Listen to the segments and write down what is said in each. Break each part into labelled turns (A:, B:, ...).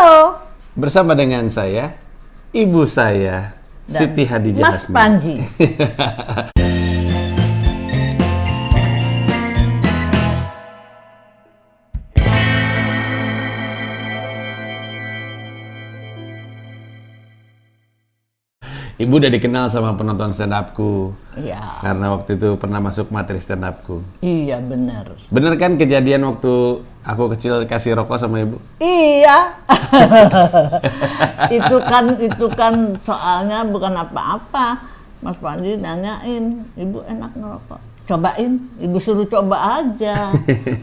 A: Halo.
B: Bersama dengan saya, ibu saya,
A: Dan
B: Siti Hadijah
A: Mas
B: Hasni.
A: Panji.
B: Ibu udah dikenal sama penonton stand up-ku.
A: Iya.
B: Karena waktu itu pernah masuk materi stand up-ku.
A: Iya benar.
B: Bener kan kejadian waktu aku kecil kasih rokok sama ibu?
A: Iya. itu kan soalnya bukan apa-apa. Mas Panji nanyain, ibu enak ngerokok? Cobain, ibu suruh coba aja.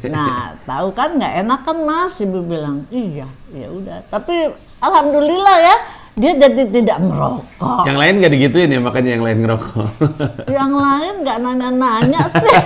A: Nah, tahu kan nggak enak kan Mas? Ibu bilang, iya, ya udah. Tapi alhamdulillah ya, dia jadi tidak merokok.
B: Yang lain nggak digituin ya, makanya yang lain ngerokok.
A: Yang lain nggak nanya-nanya sih.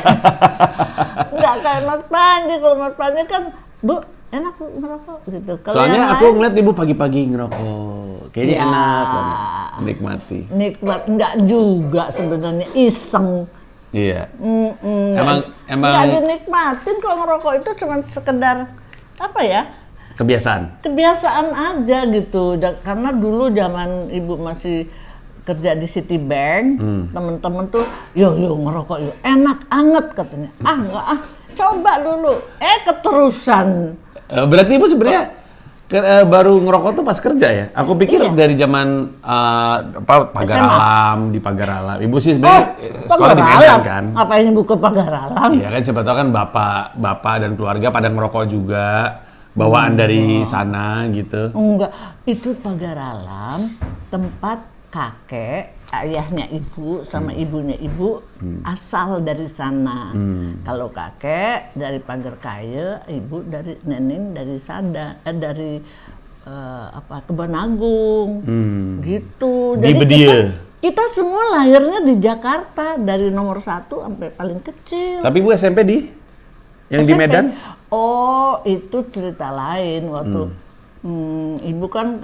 A: Nggak kayak Mas Panji. Kalau Mas Panji kan, Bu, enak Bu merokok gitu. Kalau
B: Soalnya
A: yang
B: aku
A: lain,
B: ngeliat ibu pagi-pagi ngerokok. Kayaknya
A: Ya.
B: enak banget. Nikmati.
A: nikmat nggak juga sebenarnya, iseng.
B: Iya.
A: Nggak
B: Emang
A: dinikmatin kok ngerokok itu cuma sekedar apa ya?
B: kebiasaan.
A: Aja gitu. Karena dulu zaman ibu masih kerja di Citibank, temen-temen tuh, yo ngerokok yuk, enak anget katanya. Enggak coba dulu. Keterusan.
B: Berarti ibu sebenarnya baru ngerokok tuh pas kerja ya? Aku pikir
A: Iya.
B: dari zaman pagar
A: SMA.
B: alam, di pagar alam. Ibu sih sebenarnya sekolah
A: Pagar
B: di Medan
A: Alam.
B: kan?
A: Ngapain ibu ke Pagar Alam?
B: Iya kan, siapa tahu kan bapak dan keluarga pada ngerokok juga, bawaan dari sana gitu.
A: Enggak, itu Pagar Alam tempat kakek, ayahnya ibu sama ibunya ibu asal dari sana. Kalau kakek dari Pagarkaya, ibu dari Neneng dari dari Kebon Agung. Gitu.
B: Di Bedia.
A: Kita semua lahirnya di Jakarta dari nomor 1 sampai paling kecil.
B: Tapi ibu SMP di? Yang di
A: SMP.
B: Medan?
A: Oh, itu cerita lain waktu ibu kan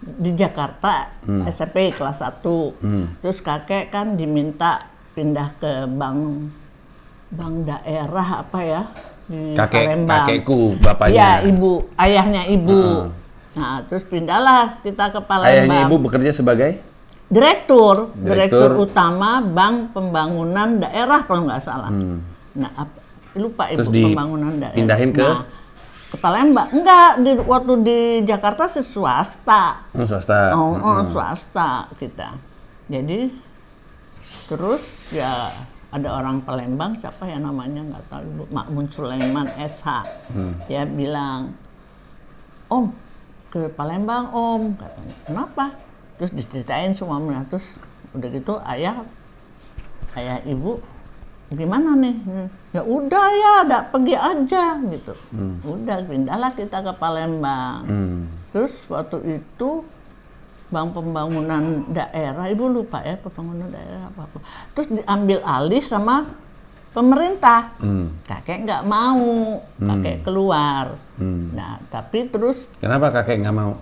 A: di Jakarta SMP kelas 1. Terus kakek kan diminta pindah ke bank daerah apa ya di Palembang.
B: Kakekku, bapaknya.
A: Iya, ayahnya ibu. Nah, terus pindahlah kita ke Palembang.
B: Ayahnya ibu bekerja sebagai?
A: Direktur
B: Direktur.
A: utama Bank Pembangunan Daerah kalau nggak salah. Nah, lupa ibu
B: Terus
A: pembangunan daerah.
B: dipindahin ke?
A: Nah, ke Palembang. Enggak, waktu di Jakarta swasta.
B: Swasta.
A: Swasta kita. Jadi terus ya ada orang Palembang, siapa ya namanya nggak tahu, Ibu Makmun Sulaiman SH. Dia bilang, Om ke Palembang Om, katanya. Kenapa? Terus diceritain semuanya. Terus udah gitu ayah ibu gimana nih? Ya udah ya, pergi aja gitu. Udah pindahlah kita ke Palembang. Terus waktu itu Bank Pembangunan Daerah, ibu lupa ya pembangunan daerah apa. Terus diambil alih sama pemerintah. Kakek nggak mau, kakek keluar. Nah tapi terus
B: Kenapa kakek nggak mau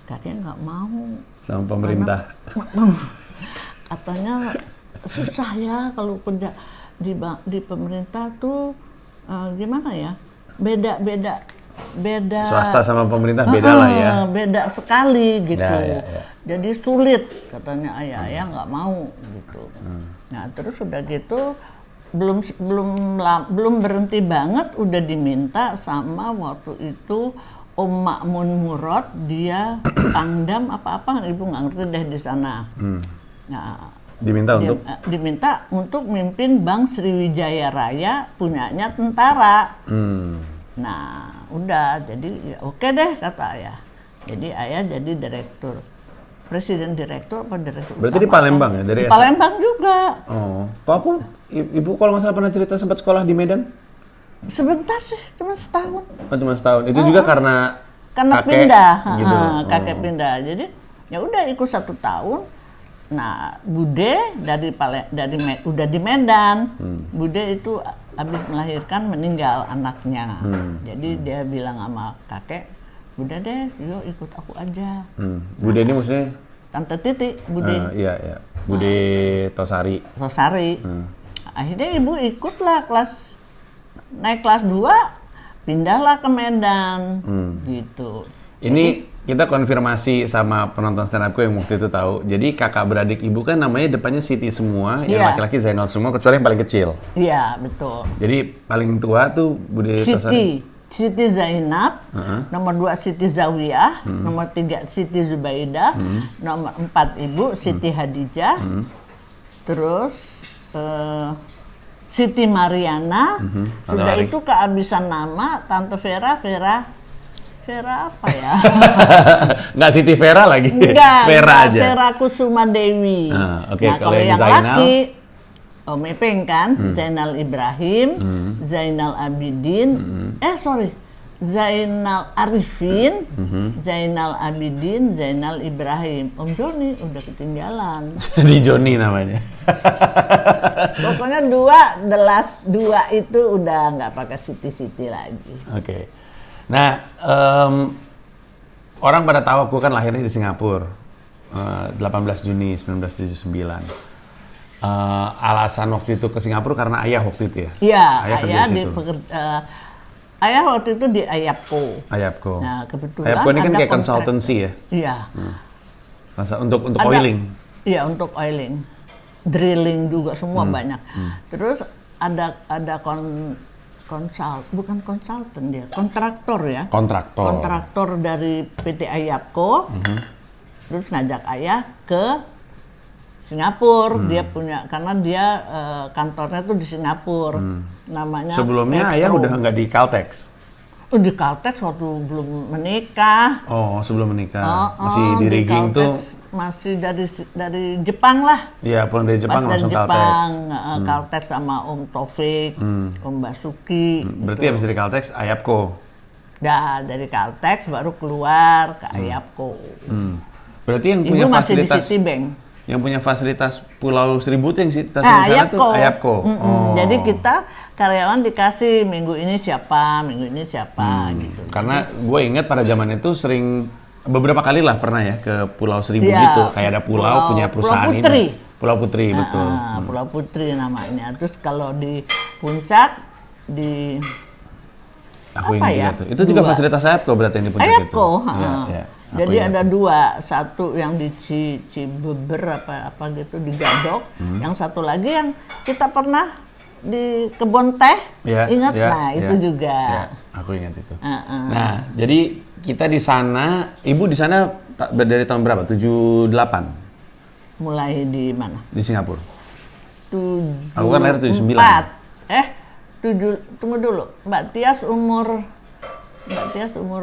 A: kakek nggak mau.
B: sama pemerintah?
A: Katanya susah ya kalau kerja di pemerintah tuh gimana ya, beda
B: Swasta sama pemerintah beda lah ya.
A: beda sekali gitu.
B: Ya.
A: Jadi sulit katanya ayah nggak mau gitu. Nah terus udah gitu belum berhenti banget, udah diminta sama waktu itu Om Makmun Murad, dia Pangdam apa ibu nggak ngerti deh di sana. Nah, diminta untuk mimpin Bank Sriwijaya Raya punyanya tentara. Nah, udah jadi ya oke deh kata ayah. Jadi ayah jadi direktur. Presiden direktur apa direktur?
B: Berarti di Palembang ya, dari
A: Di Palembang juga.
B: Oh, kok ibu kalau nggak salah pernah cerita sempat sekolah di Medan?
A: Sebentar sih, cuma setahun.
B: Oh, cuma setahun. Itu juga karena kakek
A: pindah,
B: gitu.
A: kakek pindah. Jadi ya udah ikut 1 tahun. Nah, Bude udah di Medan. Bude itu habis melahirkan meninggal anaknya. Jadi dia bilang sama kakek, udah deh, yuk ikut aku aja.
B: Bude ini maksudnya?
A: Tante Titi, Bude.
B: Iya. Bude Tosari.
A: Akhirnya ibu ikutlah naik kelas 2, pindahlah ke Medan. Gitu.
B: Ini kita konfirmasi sama penonton stand upku yang waktu itu tahu. Jadi kakak beradik ibu kan namanya depannya Siti semua, yang
A: Iya.
B: laki-laki Zainal semua kecuali yang paling kecil.
A: Iya, betul.
B: Jadi paling tua tuh Bude Tosari.
A: Siti Zainab, nomor 2 Siti Zawiyah, nomor 3 Siti Zubaidah, nomor 4 Ibu Siti Hadijah, terus Siti Mariana, sudah
B: Menarik.
A: itu kehabisan nama, Tante Vera apa ya?
B: Nggak Siti Vera lagi,
A: Enggak,
B: Vera aja.
A: Vera Kusuma Dewi.
B: Oke,
A: Nah,
B: kalau
A: kalau
B: yang
A: yang
B: Zainal?
A: laki, Om Ipeng kan, Zainal Ibrahim, Zainal Abidin, Zainal Arifin, Zainal Abidin, Zainal Ibrahim. Om Joni udah ketinggalan.
B: Jadi Joni namanya.
A: Pokoknya dua itu udah nggak pakai Siti lagi.
B: Oke. Nah, orang pada tahu aku kan lahirnya di Singapura, 18 Juni 1979. Alasan waktu itu ke Singapura karena ayah waktu itu ya?
A: Iya,
B: kerja
A: ayah
B: di situ.
A: ayah waktu itu di Ayapko.
B: Ayapko.
A: Nah, kebetulan
B: Ayapko ini kan
A: ada
B: kayak
A: kontrak.
B: konsultansi ya?
A: Iya.
B: Untuk
A: Ada-
B: oiling?
A: Iya, untuk oiling. Drilling juga semua banyak. Terus ada bukan konsultan dia, kontraktor ya.
B: Kontraktor.
A: Kontraktor dari PT Ayapko. Terus ngajak ayah ke Singapura. Dia punya, karena dia kantornya tuh di Singapura. Namanya
B: Sebelumnya
A: Petro.
B: ayah udah nggak di Caltex?
A: Di Caltex waktu belum menikah.
B: Oh, sebelum menikah. Masih di
A: di
B: rigging
A: Caltex
B: tuh?
A: masih dari Jepang lah.
B: Iya, pulang dari Jepang
A: Pas dari
B: langsung
A: Jepang,
B: Caltex.
A: Caltex sama Om Taufik, Om Basuki.
B: Berarti habis dari Caltex, Ayapko?
A: Dari Caltex baru keluar ke Ayapko.
B: Berarti yang
A: Ibu
B: punya
A: masih di
B: fasilitas...
A: Citibank.
B: Yang punya fasilitas Pulau Seribu tuh yang tas
A: Nah,
B: di sana tuh Ayapko.
A: Jadi kita karyawan dikasih minggu ini siapa gitu.
B: Karena gue ingat pada zaman itu sering beberapa kali lah pernah ya ke Pulau Seribu
A: Iya,
B: gitu. Kayak ada pulau punya perusahaan
A: Pulau Putri.
B: ini. Pulau Putri, betul.
A: Pulau Putri namanya. Terus kalau di puncak di
B: Aku
A: apa
B: ingat
A: ya?
B: juga tuh. Itu juga
A: Dua.
B: fasilitas Ayapko berarti yang di puncak itu.
A: Ayapko.
B: Iya, iya. Aku
A: Jadi
B: ingat
A: ada
B: tuh.
A: 2, satu yang di Cibeber apa gitu di Gadok, yang satu lagi yang kita pernah di kebun teh,
B: Iya,
A: ingat?
B: iya,
A: Nah
B: iya.
A: itu juga.
B: Iya, aku ingat itu.
A: Heeh.
B: Nah, jadi kita di sana, ibu di sana dari tahun berapa? 78
A: Mulai di mana?
B: di Singapura. Aku
A: 74.
B: kan lahir 79.
A: 7, tunggu dulu. Mbak Tias umur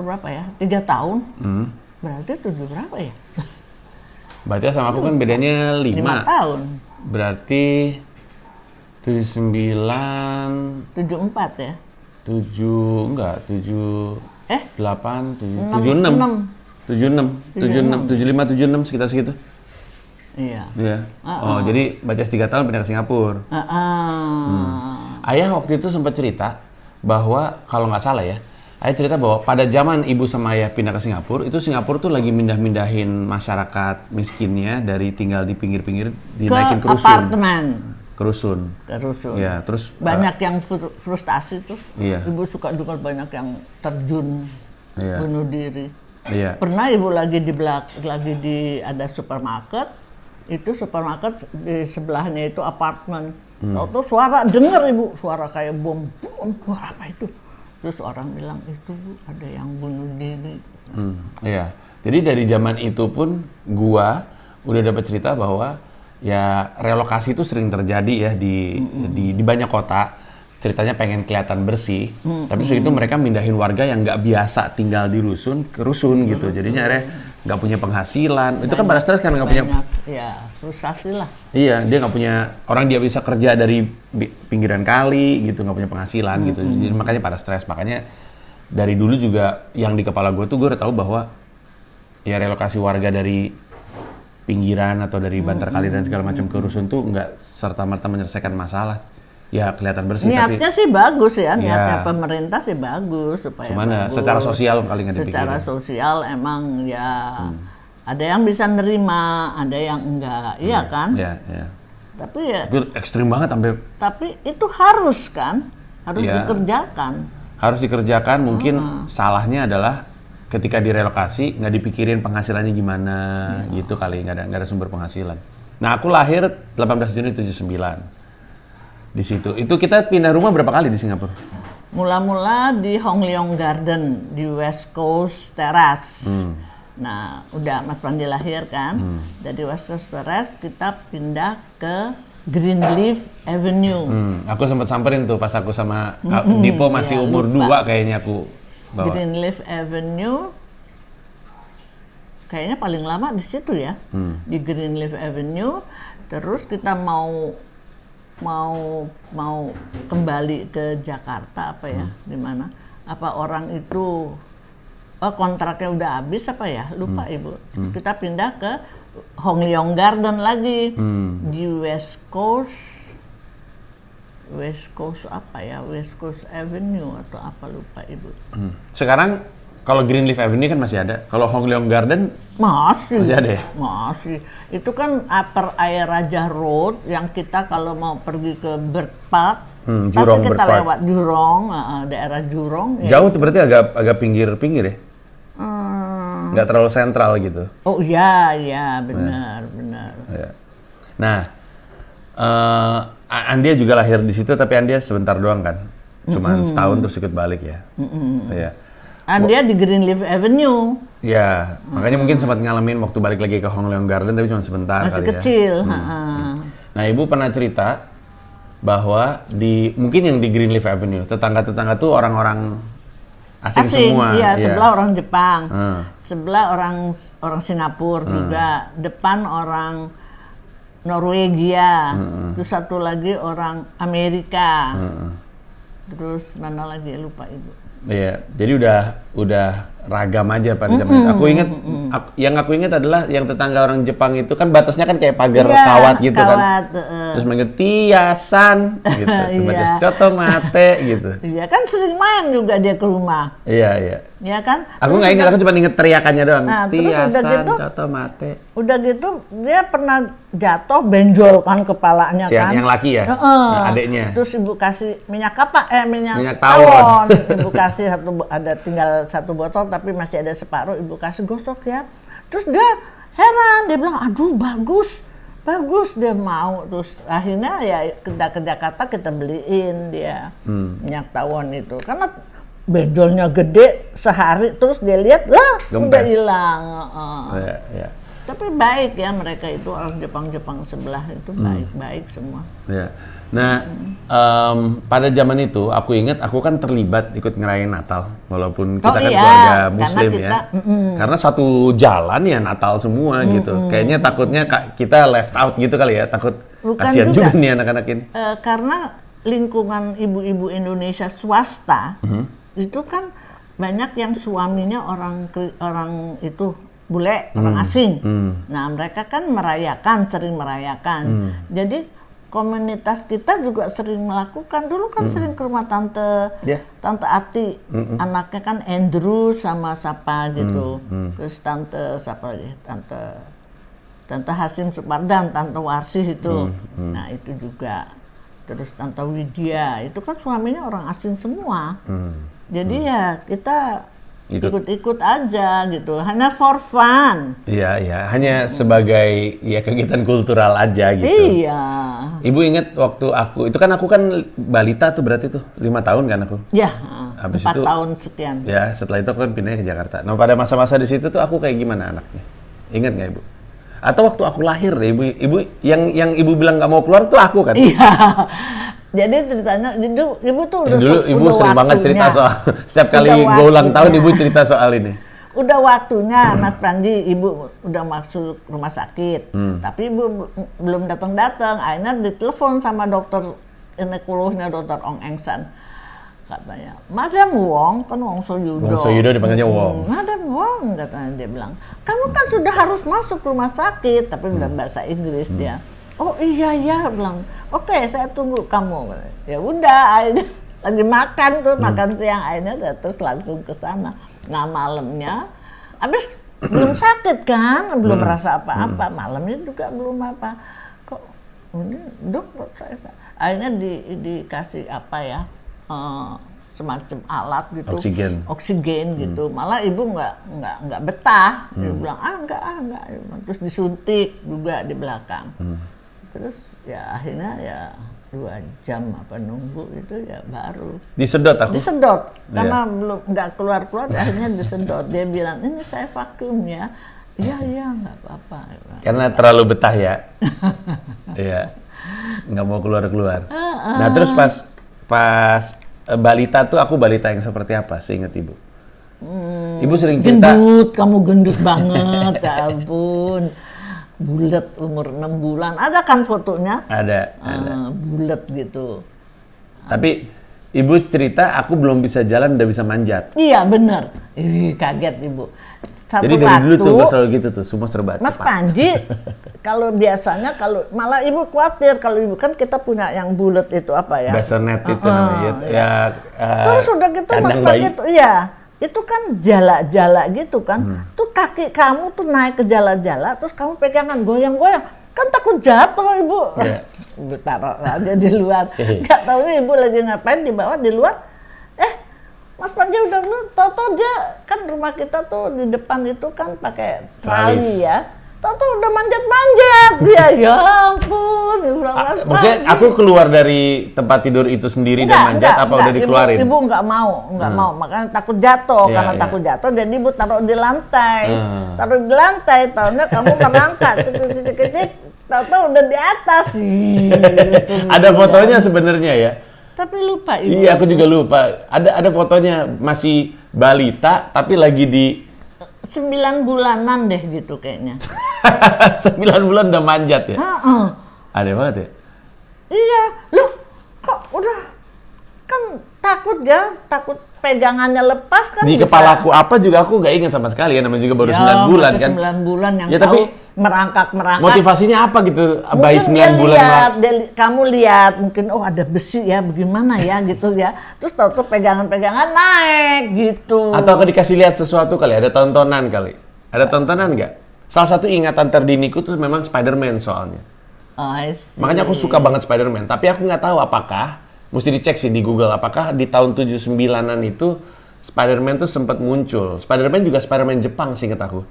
A: berapa ya? 3 tahun. Berarti 7 berapa ya?
B: Berarti sama aku kan bedanya 5.
A: 5 tahun.
B: Berarti 79,
A: 74 ya?
B: 7, enggak, 7, 8,
A: 6.
B: 76, 75, 76 sekitar segitu.
A: Iya.
B: Iya. Oh, jadi Baca 3 tahun pindah ke Singapura. Ayah waktu itu sempat cerita bahwa kalau nggak salah ya, ayah cerita bahwa pada zaman ibu sama ayah pindah ke Singapura, itu Singapura tuh lagi mindahin masyarakat miskinnya dari tinggal di pinggir-pinggir dinaikin ke rusun.
A: Apartemen.
B: Ke rusun. Ya, terus
A: Banyak yang frustasi tuh.
B: Iya.
A: Ibu suka juga banyak yang terjun
B: Iya.
A: bunuh diri.
B: Iya.
A: Pernah ibu lagi di ada supermarket, itu supermarket di sebelahnya itu apartemen. Lalu suara dengar ibu, suara kayak bom, wah apa itu? Terus orang bilang itu Bu, ada yang bunuh diri.
B: Iya. Jadi dari zaman itu pun gua udah dapat cerita bahwa ya relokasi itu sering terjadi ya di banyak kota. Ceritanya pengen kelihatan bersih, tapi setelah itu mereka mindahin warga yang nggak biasa tinggal di rusun ke rusun gitu. Jadinya akhirnya nggak punya penghasilan. Itu kan pada stres kan nggak punya.
A: Ya frustasi lah.
B: Iya, dia nggak punya orang, dia bisa kerja dari pinggiran kali gitu, nggak punya penghasilan gitu. Jadi makanya pada stres. Makanya dari dulu juga yang di kepala gue tuh gue udah tahu bahwa ya relokasi warga dari pinggiran atau dari bantar kali dan segala macam ke rusun tuh nggak serta-merta menyelesaikan masalah. Ya kelihatan bersih.
A: Niatnya
B: tapi,
A: sih bagus ya, niatnya
B: Ya.
A: pemerintah sih bagus supaya
B: Cuman ya,
A: bagus.
B: secara sosial kali nggak dipikirin.
A: Secara sosial emang ya ada yang bisa nerima, ada yang enggak, iya kan?
B: Iya, iya.
A: Tapi ya,
B: Itu ekstrim banget sampai
A: tapi itu harus kan, harus
B: Ya.
A: dikerjakan.
B: harus dikerjakan. Mungkin salahnya adalah ketika direlokasi nggak dipikirin penghasilannya gimana gitu kali, nggak ada sumber penghasilan. Nah aku lahir 18 Juni 79 di situ. Itu kita pindah rumah berapa kali di Singapura?
A: Mula-mula di Hong Leong Garden di West Coast Terrace. Nah, udah Mas Pandi lahir kan, dari West Coast Terrace kita pindah ke Greenleaf Avenue.
B: Aku sempat samperin tuh pas aku sama Dipo masih umur 2 kayaknya aku bawa.
A: Greenleaf Avenue, kayaknya paling lama di situ ya, di Greenleaf Avenue. Terus kita mau kembali ke Jakarta apa ya, di mana? Apa orang itu kontraknya udah habis apa ya? Lupa Ibu. Kita pindah ke Hong Leong Garden lagi di West Coast apa ya? West Coast Avenue atau apa lupa Ibu.
B: Sekarang kalau Greenleaf Avenue kan masih ada. Kalau Hong Leong Garden masih ada ya?
A: Masih. Itu kan Upper Air Raja Road yang kita kalau mau pergi ke Bird Park,
B: Jurong
A: pasti kita
B: Bird Park.
A: lewat Jurong, daerah Jurong.
B: Jauh tuh berarti agak pinggir-pinggir ya? Nggak terlalu sentral gitu?
A: Oh iya, benar.
B: Ya. Nah, Andia juga lahir di situ, tapi Andia sebentar doang kan? Cuman setahun terus ikut balik ya? Ya.
A: Andia di Greenleaf Avenue.
B: Ya, makanya mungkin sempat ngalamin waktu balik lagi ke Hong Leong Garden, tapi cuma sebentar
A: Masih
B: kali
A: kecil.
B: ya. Nah, Ibu pernah cerita bahwa mungkin yang di Greenleaf Avenue, tetangga-tetangga tuh orang-orang asing semua.
A: Iya, sebelah orang Jepang, sebelah orang Singapura juga, depan orang Norwegia, terus satu lagi orang Amerika, terus mana lagi lupa Ibu.
B: Iya, jadi udah ragam aja pada zaman itu. Aku ingat, yang aku ingat adalah yang tetangga orang Jepang itu kan batasnya kan kayak pagar kawat gitu kan. Terus manggil Tiasan gitu, terus baca Coto Mate gitu.
A: Iya kan sering main juga dia ke rumah.
B: Iya.
A: Iya kan?
B: Aku nggak ingat, aku cuma inget teriakannya doang.
A: Nah, terus
B: Tiasan,
A: udah gitu,
B: Coto Mate.
A: Udah gitu dia pernah jatuh benjol kan kepalanya kan.
B: Yang laki ya? Nah, adeknya.
A: Terus Ibu kasih minyak apa? Minyak
B: tawon.
A: Ibu kasih ada tinggal 1 botol tapi masih ada separuh, Ibu kasih gosok ya. Terus dia heran, dia bilang aduh bagus dia mau. Terus akhirnya ya kita ke Jakarta kita beliin dia minyak tawon itu karena benjolnya gede sehari terus dia lihat lah udah hilang.
B: Ya.
A: Tapi baik ya mereka itu orang Jepang sebelah itu baik semua.
B: Ya. Nah, pada zaman itu aku ingat aku kan terlibat ikut ngerayain Natal walaupun kita kan keluarga Muslim ya. Karena satu jalan ya Natal semua gitu. Kayaknya takutnya kita left out gitu kali ya, takut kasihan juga nih anak-anak ini.
A: Karena lingkungan ibu-ibu Indonesia swasta itu kan banyak yang suaminya orang itu bule, orang asing. Nah, mereka kan sering merayakan. Jadi komunitas kita juga sering melakukan. Dulu kan sering ke rumah Tante Ati, anaknya kan Andrew sama siapa gitu. Terus Tante siapa lagi? Tante Hasim Supardan, Tante Warsih itu. Nah, itu juga. Terus Tante Widya, itu kan suaminya orang asing semua. Jadi ya kita ikut-ikut aja gitu, hanya for fun.
B: Iya, hanya sebagai kegiatan kultural aja gitu.
A: Iya.
B: Ibu ingat waktu aku kan balita tuh berarti tuh 5 tahun kan aku.
A: Ya,
B: habis
A: 4
B: itu,
A: tahun sekian.
B: Ya, setelah itu aku kan pindahnya ke Jakarta. Nah, pada masa-masa di situ tuh aku kayak gimana anaknya? Ingat nggak Ibu? Atau waktu aku lahir, ibu yang Ibu bilang nggak mau keluar tuh aku kan?
A: Iya. Jadi ceritanya, ibu tuh
B: Ibu sering banget cerita soal setiap kali gue ulang tahun Ibu cerita soal ini.
A: Udah waktunya Mas Pandi, Ibu udah masuk rumah sakit, tapi Ibu belum datang. Akhirnya ditelepon sama dokter ginekolognya Dokter Ong Eng San. Katanya, Madam Wong, kan Wong Soyudo.
B: Wong Soyudo dipanggilnya Wong.
A: Madam Wong, katanya dia bilang, kamu kan sudah harus masuk rumah sakit, tapi udah bahasa Inggris dia. Oh iya, bilang, oke, saya tunggu kamu. Ya udah, akhirnya lagi makan siang, akhirnya terus langsung ke sana. Nah malamnya, habis belum sakit kan, belum merasa apa-apa, malamnya juga belum apa. Kok ini dok, saya akhirnya dikasih apa ya, semacam alat gitu,
B: oksigen
A: gitu. Malah ibu nggak betah, dia bilang enggak. Terus disuntik juga di belakang. Terus ya akhirnya ya 2 jam nunggu itu ya baru
B: disedot
A: karena belum nggak keluar akhirnya disedot. Dia bilang ini saya vakum ya. Iya nggak apa-apa
B: karena terlalu betah ya. Iya, nggak mau keluar. Nah terus pas balita tuh aku balita yang seperti apa seingat ibu? Ibu sering cerita
A: kamu gendut banget. Ya ampun, bulat umur 6 bulan. Ada kan fotonya?
B: Ada.
A: Bulat gitu.
B: Tapi ibu cerita aku belum bisa jalan, udah bisa manjat.
A: Iya bener. Kaget ibu.
B: Jadi dari dulu tuh gak selalu gitu tuh, semua serba
A: Mas
B: cepat.
A: Panji, kalau biasanya malah ibu khawatir kalau ibu kan kita punya yang bulat itu apa ya?
B: Bassinet itu namanya.
A: Terus udah gitu Mas Panji itu, itu kan jala-jala gitu kan. Tuh kaki kamu tuh naik ke jala-jala, terus kamu pegangan goyang-goyang, kan takut jatuh ibu. Ibu taruh aja di luar. Gak tahu ibu lagi ngapain di bawah, di luar. Mas Panji udah dulu, tau-tau dia kan rumah kita tuh di depan itu kan pakai trali ya. Tau-tau udah manjat-manjat dia, ya ampun.
B: Maksudnya aku keluar dari tempat tidur itu sendiri dan manjat apa udah dikeluarin?
A: Ibu nggak mau, makanya takut jatuh. Karena takut jatuh, jadi ibu taruh di lantai. Tahunya kamu merangkak, cek, tau-tau udah di atas.
B: Ada fotonya sebenarnya ya?
A: Tapi lupa ibu.
B: Iya, aku juga lupa. Ada fotonya masih balita, tapi lagi di
A: 9 bulanan deh gitu kayaknya.
B: 9 bulan udah manjat ya? Ada banget ya?
A: Iya, loh kok udah kan takut pegangannya lepas kan.
B: Di kepalaku apa juga aku nggak ingat sama sekali ya, namanya juga baru 9 bulan kan.
A: 9 bulan yang
B: ya,
A: tahu
B: tapi
A: merangkak.
B: Motivasinya apa gitu bayi 9 bulan?
A: Kamu lihat mungkin ada besi ya, bagaimana ya gitu ya. Terus tahu pegangan-pegangan naik gitu.
B: Atau aku dikasih lihat sesuatu kali, ada tontonan kali. Ada tontonan nggak? Salah satu ingatan terdiniku tuh memang Spider-Man soalnya. Makanya aku suka banget Spider-Man, tapi aku nggak tahu apakah mesti dicek sih di Google, apakah di tahun 79-an itu Spider-Man tuh sempat muncul. Spider-Man juga Spider-Man Jepang sih ingat aku.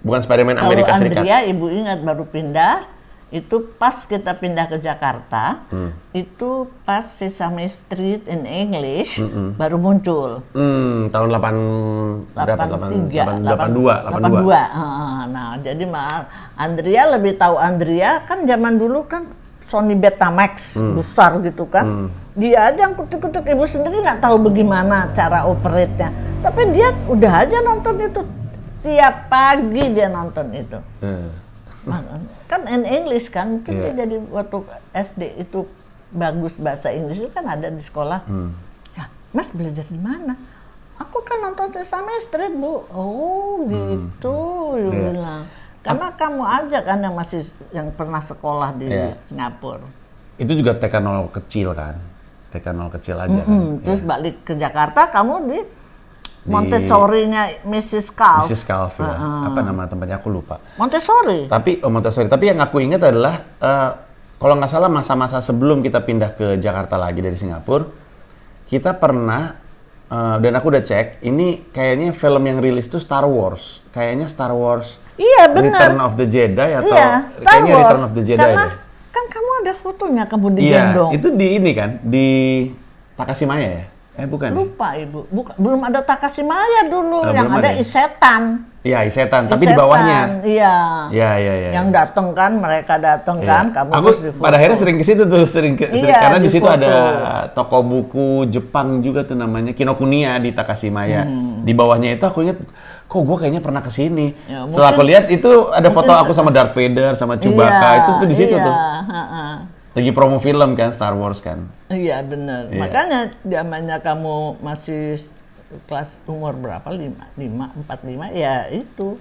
B: Bukan Spider-Man Amerika Serikat.
A: Kalau Andrea, ibu ingat baru pindah, itu pas kita pindah ke Jakarta, itu pas Sesame Street in English baru muncul.
B: Tahun 82.
A: Nah, jadi Andrea lebih tahu Andrea kan zaman dulu kan Sony Betamax besar gitu kan. Dia aja yang kutuk-kutuk, ibu sendiri nggak tahu bagaimana cara operate-nya. Tapi dia udah aja nonton itu. Tiap pagi dia nonton itu. Kan in English kan, dia jadi waktu SD itu bagus bahasa Inggris itu kan ada di sekolah. Ya, Mas belajar di mana? Aku kan nonton Sesame Street, Bu. Oh, gitu, dia bilang. Karena kamu aja kan yang pernah sekolah di Singapura.
B: Itu juga TK0 kecil kan? TK0 kecil aja kan?
A: Terus balik ke Jakarta, kamu di Montessori-nya Mrs. Calf.
B: Mrs. Calf ya. Apa nama tempatnya aku lupa.
A: Montessori.
B: Montessori. Tapi yang aku ingat adalah kalau nggak salah masa-masa sebelum kita pindah ke Jakarta lagi dari Singapura, kita pernah dan aku udah cek, ini kayaknya film yang rilis tuh Star Wars. Kayaknya Star Wars.
A: Iya benar.
B: Return of the Jedi atau
A: kayaknya
B: Wars. Return of the Jedi
A: karena
B: deh.
A: Kan kamu ada fotonya kamu digendong.
B: Iya, itu di ini kan, di Takashimaya ya? Bukan.
A: Lupa ibu, belum ada Takashimaya dulu, yang ada Isetan.
B: Iya, Isetan, tapi di bawahnya.
A: Iya.
B: Iya.
A: Yang datang kan, mereka datang kan, kamu
B: aku pada akhirnya sering ke situ tuh, sering karena di situ ada toko buku Jepang juga tuh namanya Kinokuniya di Takashimaya. Di bawahnya itu aku ingat, kok gue kayaknya pernah ke sini. Ya, setelah aku lihat itu ada foto aku sama Darth Vader sama Chewbacca, itu tuh di situ tuh. Lagi promo film kan, Star Wars kan.
A: Iya benar. Makanya zamannya kamu masih kelas umur berapa? 4, 5, ya itu.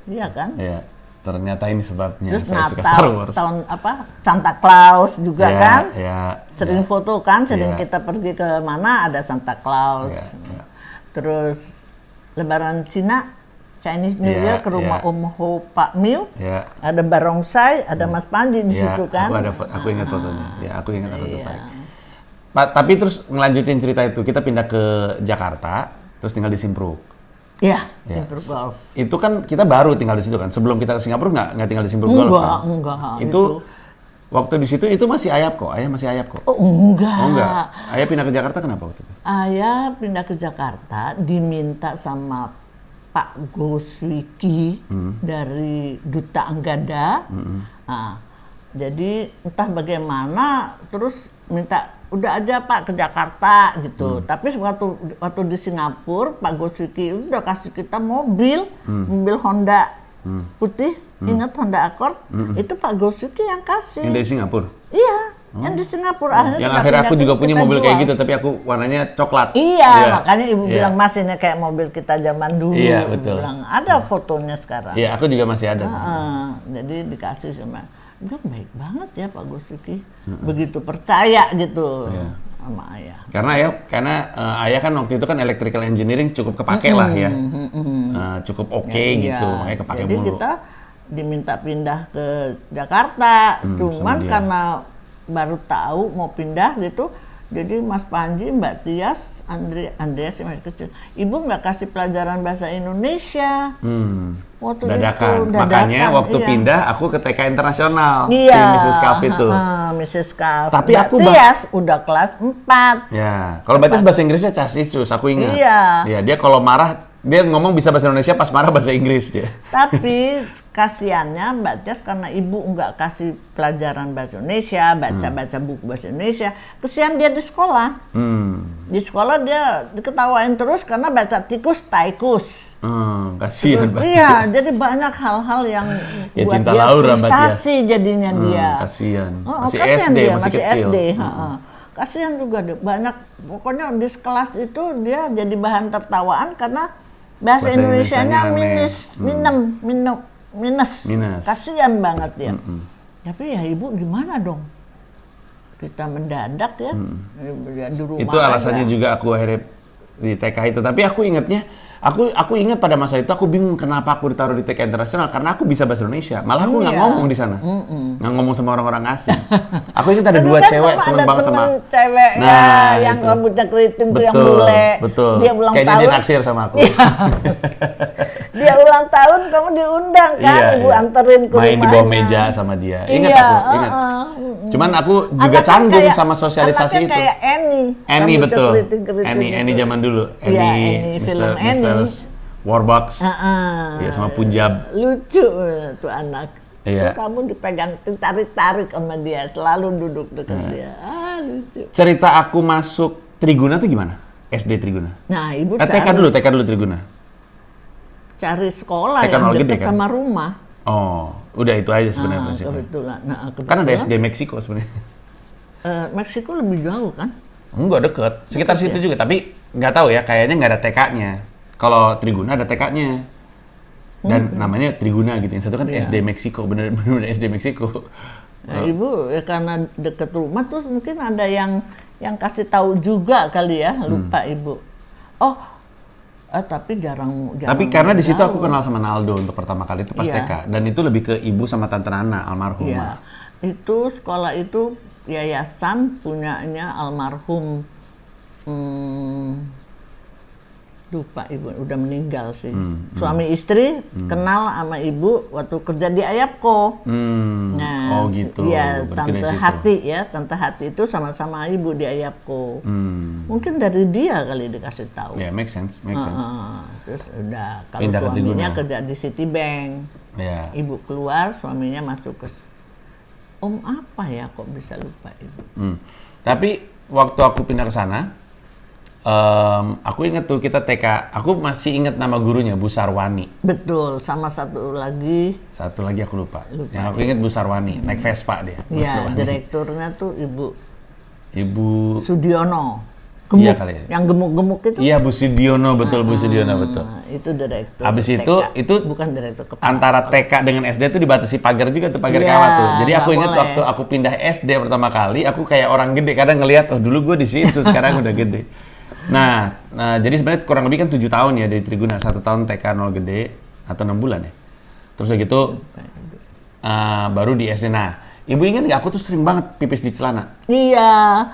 A: Iya kan?
B: Iya. Ternyata ini sebabnya
A: terus
B: saya suka Star Wars.
A: Tahun Santa Claus juga kan?
B: Iya.
A: Sering foto kan, sering kita pergi ke mana ada Santa Claus. Terus Lebaran Cina, Chinese New Year ke rumah Om Ho Pak Miu, ada barongsai, ada Mas Panji di situ kan.
B: Aku ingat fotonya. Ya, aku ingat aku tertarik. Tapi terus ngelanjutin cerita itu, kita pindah ke Jakarta, terus tinggal di Simpruk.
A: Iya,
B: Ya.
A: Simpruk Golf.
B: Itu kan kita baru tinggal di situ kan. Sebelum kita ke Singapura nggak tinggal di Simpruk Golf kan?
A: Enggak.
B: Itu waktu di situ itu masih Ayap kok. Ayah masih Ayap kok.
A: Oh, enggak.
B: Oh enggak. Ayah pindah ke Jakarta kenapa waktu itu?
A: Ayah pindah ke Jakarta diminta sama Pak Goswiki dari Duta Anggada. Nah, jadi entah bagaimana terus minta udah aja Pak ke Jakarta gitu. Tapi waktu di Singapura Pak Goswiki udah kasih kita mobil Honda putih, ingat Honda Accord, itu Pak Goswiki yang kasih.
B: Yang dari Singapura?
A: Iya, yang di Singapura. Akhirnya
B: Yang
A: kita
B: akhirnya aku juga punya
A: kita
B: mobil
A: jual.
B: kayak gitu, tapi aku warnanya coklat.
A: Iya, makanya ibu bilang Mas ini kayak mobil kita zaman dulu.
B: Iya,
A: Ibu
B: betul.
A: bilang ada fotonya sekarang.
B: Iya, aku juga masih ada.
A: Jadi dikasih sama, udah baik banget ya Pak Goswiki, begitu percaya gitu sama ayah.
B: Karena ayah kan waktu itu kan electrical engineering cukup kepake lah ya, cukup oke gitu, makanya kepake
A: Jadi
B: mulu.
A: kita diminta pindah ke Jakarta, cuman
B: dia.
A: karena baru tahu mau pindah gitu, jadi Mas Panji, Mbak Tias, Andreas yang masih kecil, ibu nggak kasih pelajaran bahasa Indonesia. Waktu
B: Dadakan.
A: itu,
B: Makanya waktu
A: iya.
B: pindah aku ke TK Internasional,
A: Iya,
B: si Mrs. Kaf itu.
A: Mrs. Kaf.
B: Tapi
A: Mbak
B: aku
A: Tias udah kelas 4.
B: Ya, kalau Mbak Tias bahasa Inggrisnya casis, aku ingat.
A: Iya.
B: Ya, dia kalau marah dia ngomong bisa bahasa Indonesia, pas marah bahasa Inggris dia.
A: Tapi kasihannya Mbak Tias karena ibu nggak kasih pelajaran bahasa Indonesia, baca-baca buku bahasa Indonesia, kesian dia di sekolah. Di sekolah dia diketawain terus karena baca tikus, taikus.
B: Kasihan Mbak.
A: Iya, jadi banyak hal-hal yang
B: Ya,
A: buat
B: cinta
A: dia
B: Laura, Mbak
A: frustasi jadinya dia.
B: Kasihan. Masih
A: kasihan
B: SD,
A: dia,
B: masih kecil.
A: SD. Kasihan juga dia. Banyak, pokoknya di kelas itu dia jadi bahan tertawaan karena bahasa Indonesianya minus. Kasihan banget dia. Tapi ya ibu gimana dong? Kita mendadak ya, di rumah
B: Itu alasannya
A: aja.
B: juga aku akhirnya di TK itu. Tapi aku ingatnya, aku ingat pada masa itu aku bingung kenapa aku ditaruh di TK Internasional, karena aku bisa bahasa Indonesia. Malah aku nggak ngomong di sana, nggak ngomong sama orang-orang asing. Aku ingat ada dua cewek seneng banget sama.
A: Cewek yang
B: itu.
A: rambutnya keriting tuh yang
B: Betul,
A: bule.
B: betul.
A: Dia ulang
B: Kayaknya
A: tahun.
B: dia naksir sama aku.
A: Dia ulang tahun, kamu diundang kan?
B: Iya,
A: Ibu
B: iya.
A: anterin ke
B: Main di
A: rumahnya.
B: bawah meja sama dia. Ingat
A: Iya,
B: aku, ingat. Cuman aku juga canggung sama sosialisasi itu.
A: Kayak Annie.
B: Annie
A: Rambutnya
B: betul.
A: keriting-keriting
B: Annie
A: gitu.
B: zaman dulu.
A: Iya,
B: Annie,
A: Annie, film
B: Mr.
A: Annie.
B: Warbucks. Ya, sama Punjab.
A: Lucu tuh anak.
B: Iya.
A: Tuh kamu dipegang, tarik-tarik sama dia, selalu duduk dekat dia. Lucu.
B: Cerita aku masuk Triguna tuh gimana? SD Triguna.
A: Nah, ibu
B: TK dulu Triguna.
A: cari sekolah
B: TK
A: yang
B: nol gede,
A: dekat
B: kan?
A: sama rumah.
B: Oh, udah itu aja sebenarnya prinsipnya.
A: Kebetulan.
B: Kan ada SD Meksiko sebenarnya.
A: Meksiko lebih jauh kan?
B: Enggak deket, sekitar situ juga. Tapi nggak tahu ya, kayaknya nggak ada TK-nya. Kalau Triguna ada TK-nya. Dan namanya Triguna gitu. Yang satu kan SD Meksiko, bener-bener SD Meksiko.
A: Nah, ibu ya karena deket rumah terus mungkin ada yang kasih tahu juga kali ya, lupa ibu. Tapi jarang.
B: Tapi karena di situ
A: jauh.
B: aku kenal sama Naldo untuk pertama kali itu pas
A: Iya.
B: TK. Dan itu lebih ke ibu sama tante Nana,
A: Iya,
B: almarhumah.
A: itu sekolah itu yayasan punyanya almarhum, lupa ibu, udah meninggal sih. Suami istri kenal sama ibu waktu kerja di Ayapko. Nah,
B: Oh gitu.
A: Iya,
B: Berarti dari
A: tante
B: situ.
A: Hati ya, tante Hati itu sama-sama ibu di Ayapko. Mungkin dari dia kali dikasih tahu.
B: Ya, make sense.
A: Terus udah kalau
B: Pindah ke
A: suaminya
B: Triguna.
A: kerja di Citibank.
B: Ya.
A: Ibu keluar, suaminya masuk ke Om apa ya, kok bisa lupa ibu?
B: Tapi waktu aku pindah ke sana, aku inget tuh kita TK. Aku masih inget nama gurunya, Bu Sarwani.
A: Betul, sama satu lagi.
B: Satu lagi aku lupa. Yang aku inget Bu Sarwani, naik Vespa dia. Bu
A: Ya,
B: Sarwani.
A: direkturnya tuh
B: Ibu.
A: Sudiono. Gemuk,
B: Iya kali ya.
A: yang gemuk-gemuk itu.
B: Iya, Bu Sudiono, betul Bu Sudiono, betul.
A: Itu direktur.
B: Habis
A: TK.
B: itu
A: bukan direktur kepala.
B: Antara TK dengan SD itu dibatasi pagar juga tuh, pagar
A: Iya,
B: kawat tuh. Jadi aku
A: nggak
B: ingat
A: boleh.
B: waktu aku pindah SD pertama kali, aku kayak orang gede. Kadang ngelihat, oh dulu gue di situ, sekarang udah gede. Nah, jadi sebenarnya kurang lebih kan 7 tahun ya di Triguna. 1 tahun TK 0 gede, atau 6 bulan ya. Terus udah gitu, baru di SD. Nah, ibu ingat nggak aku tuh sering banget pipis di celana?
A: Iya,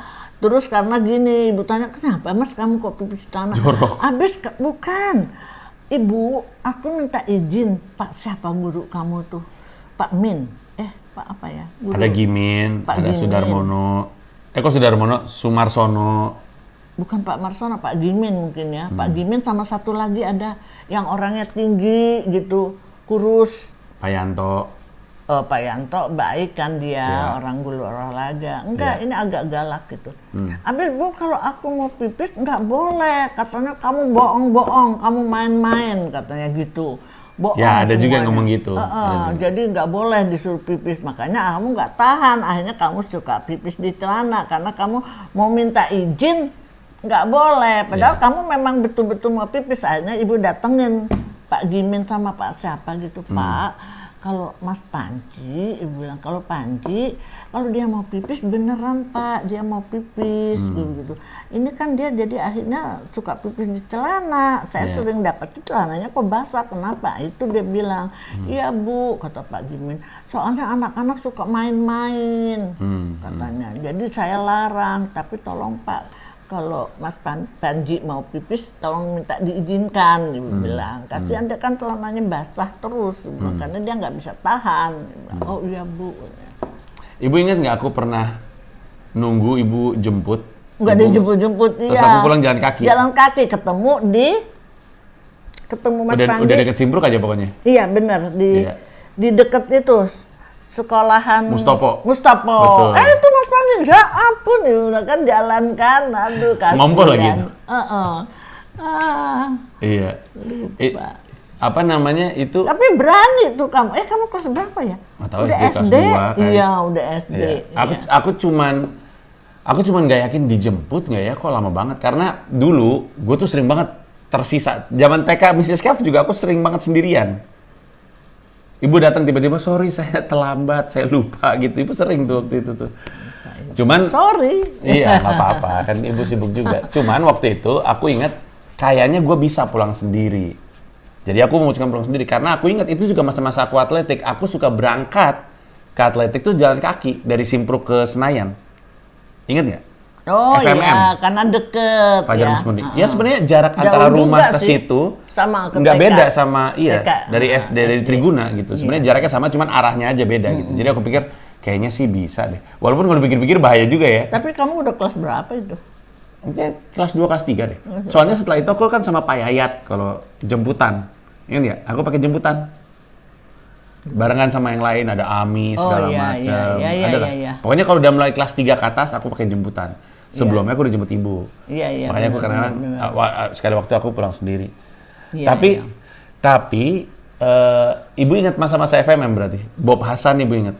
A: Terus karena gini, ibu tanya, kenapa mas kamu kok pipis di tanah?
B: Jorok.
A: Bukan. Ibu, aku minta izin, Pak siapa guru kamu tuh? Pak Min. Pak apa ya? Guru.
B: Ada Gimin,
A: Pak
B: ada
A: Gimin.
B: Sudarmono. Kok Sudarmono? Sumarsono.
A: Bukan Pak Marsono, Pak Gimin mungkin ya. Pak Gimin sama satu lagi ada yang orangnya tinggi gitu, kurus.
B: Pak Yanto.
A: Pak Yanto baik kan dia,
B: Ya.
A: orang guru olahraga. Enggak,
B: Ya.
A: ini agak galak gitu. Abis Bu, kalau aku mau pipis nggak boleh. Katanya kamu bohong-bohong, kamu main-main katanya gitu. Bohong
B: Ya, ada juga yang
A: semuanya.
B: ngomong gitu. Ada juga.
A: Jadi nggak boleh disuruh pipis. Makanya kamu nggak tahan. Akhirnya kamu suka pipis di celana karena kamu mau minta izin nggak boleh. Padahal
B: Ya.
A: kamu memang betul-betul mau pipis. Akhirnya ibu datengin Pak Gimin sama Pak siapa gitu, Pak. Kalau Mas Panji, ibu bilang, kalau Panji, kalau dia mau pipis beneran Pak, dia mau pipis gitu. Ini kan dia jadi akhirnya suka pipis di celana. Saya
B: Yeah.
A: sering dapat celananya kok basah, kenapa? Itu dia bilang, iya Bu, kata Pak Gimin. Soalnya anak-anak suka main-main, katanya. Jadi saya larang, tapi tolong Pak, kalau Mas Panji mau pipis, tolong minta diizinkan, ibu bilang. Kasihan dia kan celananya basah terus, makanya dia nggak bisa tahan. Bilang, oh iya Bu.
B: Ibu ingat nggak aku pernah nunggu ibu jemput?
A: Nggak
B: Ibu-
A: dijemput-jemput, iya.
B: Terus aku pulang jalan kaki.
A: Jalan kaki, ketemu Mas Panji.
B: Udah deket Simpruk aja pokoknya.
A: Iya benar,
B: Iya.
A: di deket itu sekolahan
B: Mustopo.
A: Betul.
B: Betul.
A: Itu Mas Panji, ya ampun, ya udah kan jalan kan, aduh kasihan.
B: Ngompol lagi itu. Iya. Apa namanya itu?
A: Tapi berani tuh kamu. Kamu kelas berapa ya?
B: Nggak tahu,
A: Udah
B: SD kelas 2 kan.
A: Iya, udah SD.
B: Iya. Aku cuman nggak yakin dijemput nggak ya, kok lama banget. Karena dulu gue tuh sering banget tersisa. Zaman TK Mrs. Kev juga aku sering banget sendirian. Ibu datang tiba-tiba, sorry saya terlambat, saya lupa gitu. Ibu sering tuh waktu itu tuh. Cuman,
A: Sorry.
B: iya nggak apa-apa, kan ibu sibuk juga. Cuman waktu itu aku ingat kayaknya gue bisa pulang sendiri. Jadi aku memutuskan pulang sendiri karena aku ingat itu juga masa-masa aku atletik. Aku suka berangkat ke atletik tuh jalan kaki dari Simpruk ke Senayan. Ingat nggak?
A: Oh
B: FMM.
A: iya, karena deket
B: Fajar
A: ya.
B: Mas Murni. Ya sebenarnya jarak
A: Jauh
B: antara
A: juga
B: rumah ke
A: sih.
B: situ
A: Sama ke
B: nggak
A: TK.
B: beda sama
A: TK.
B: dari SD dari
A: SD.
B: Triguna gitu. Sebenarnya jaraknya sama, cuman arahnya aja beda gitu. Jadi aku pikir kayaknya sih bisa deh. Walaupun kalau dipikir-pikir bahaya juga ya.
A: Tapi kamu udah kelas berapa itu?
B: Mungkin kelas 2 kelas 3 deh. Soalnya setelah itu aku kan sama Pak Yayat kalau jemputan. Ingat nggak? Aku pakai jemputan. Barengan sama yang lain, ada Ami segala macam. Ada lah.
A: iya.
B: Pokoknya kalau udah mulai kelas 3 ke atas aku pakai jemputan. Sebelumnya aku udah jemput ibu.
A: Iya.
B: Makanya aku
A: benar,
B: kadang-kadang
A: benar.
B: sekali waktu aku pulang sendiri.
A: Iya,
B: Tapi
A: iya.
B: ibu ingat masa-masa FMM berarti? Bob Hasan ibu ingat?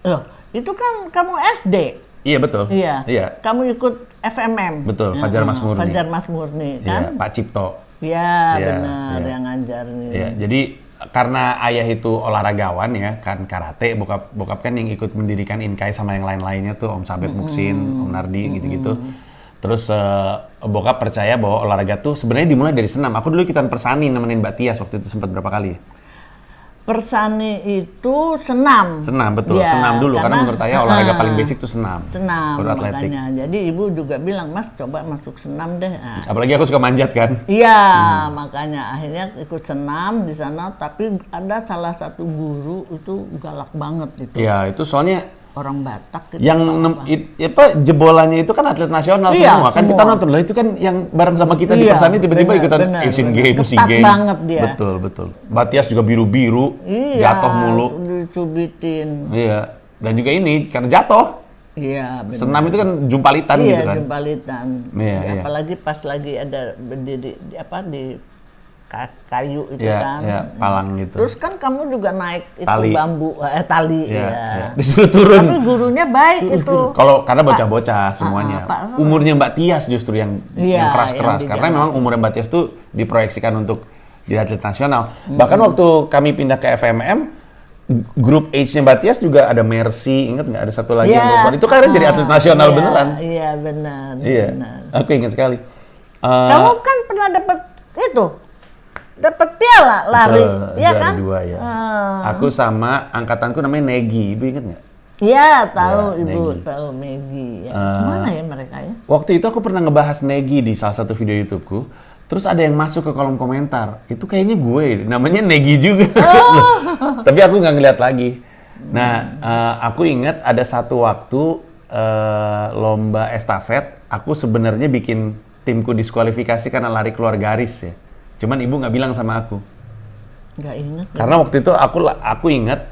A: Loh, itu kan kamu SD.
B: Iya betul.
A: Iya.
B: Iya.
A: Kamu ikut FMM.
B: Betul, Fajar Mas Murni.
A: Fajar Mas Murni
B: Iya,
A: kan?
B: Pak Cipto.
A: Iya,
B: Iya,
A: benar
B: iya.
A: yang ngajar nih.
B: Iya, jadi karena ayah itu olahragawan ya, kan karate, bokap kan yang ikut mendirikan Inkai sama yang lain-lainnya tuh Om Sabet Muksin, Om Nardi gitu-gitu. Terus bokap percaya bahwa olahraga tuh sebenarnya dimulai dari senam. Aku dulu ikutan Persani nemenin Mbak Tias waktu itu sempat berapa kali.
A: Persani itu senam.
B: Senam, betul.
A: Iya,
B: Senam dulu, karena menurut ayah olahraga paling basic tuh senam.
A: Senam,
B: Baru atletik.
A: makanya. Jadi ibu juga bilang, Mas coba masuk senam deh. Nah,
B: Apalagi aku suka manjat kan.
A: iya, makanya akhirnya ikut senam di sana. Tapi ada salah satu guru itu galak banget itu.
B: Iya, itu soalnya
A: Orang Batak gitu.
B: yang jebolannya itu kan atlet nasional
A: Iya,
B: semua kan, kita
A: semua.
B: nonton lah itu kan yang bareng sama kita di
A: Iya,
B: Persani tiba-tiba
A: benar,
B: ikutan
A: benar,
B: Asian
A: benar.
B: Games, SEA
A: Ketat
B: Games.
A: banget dia.
B: Betul. Batias juga biru-biru,
A: Iya,
B: jatuh mulu.
A: dicubitin.
B: Iya. Dan juga ini karena jatuh.
A: Iya, benar.
B: Senam itu kan jumpalitan
A: Iya,
B: gitu kan.
A: jumpalitan.
B: Iya,
A: Ya,
B: iya.
A: apalagi pas lagi ada berdiri di kayu itu
B: Iya,
A: kan.
B: iya, palang gitu.
A: Terus kan kamu juga naik itu
B: Tali.
A: bambu, tali.
B: Iya,
A: ya.
B: iya. Disuruh turun.
A: Tapi gurunya baik itu.
B: Kalau karena bocah-bocah semuanya.
A: Pak.
B: Umurnya Mbak Tias justru yang
A: Iya,
B: keras-keras
A: yang
B: karena
A: dijalankan.
B: memang umurnya Mbak Tias tuh diproyeksikan untuk jadi atlet nasional.
A: Hmm.
B: Bahkan waktu kami pindah ke FMM, grup H-nya Mbak Tias juga ada Mercy, ingat nggak ada satu lagi yang perempuan. Itu kan jadi atlet nasional
A: Iya,
B: beneran.
A: Iya, benar.
B: Iya,
A: benar.
B: aku ingat sekali.
A: Kamu kan pernah dapat piala lari,
B: Betul,
A: ya
B: juara
A: kan?
B: 2 ya. Aku sama angkatanku namanya Negi, ibu ingat nggak?
A: Iya, tahu
B: Ya,
A: Ibu,
B: Negi.
A: tahu Maggie. Ya. Mana ya mereka ya?
B: Waktu itu aku pernah ngebahas Negi di salah satu video YouTubeku. Terus ada yang masuk ke kolom komentar. Itu kayaknya gue, namanya Negi juga. Tapi aku nggak ngeliat lagi. Nah, aku ingat ada satu waktu lomba estafet. Aku sebenarnya bikin timku diskualifikasi karena lari keluar garis ya. Cuman ibu nggak bilang sama aku.
A: Nggak ingat.
B: Karena waktu itu aku ingat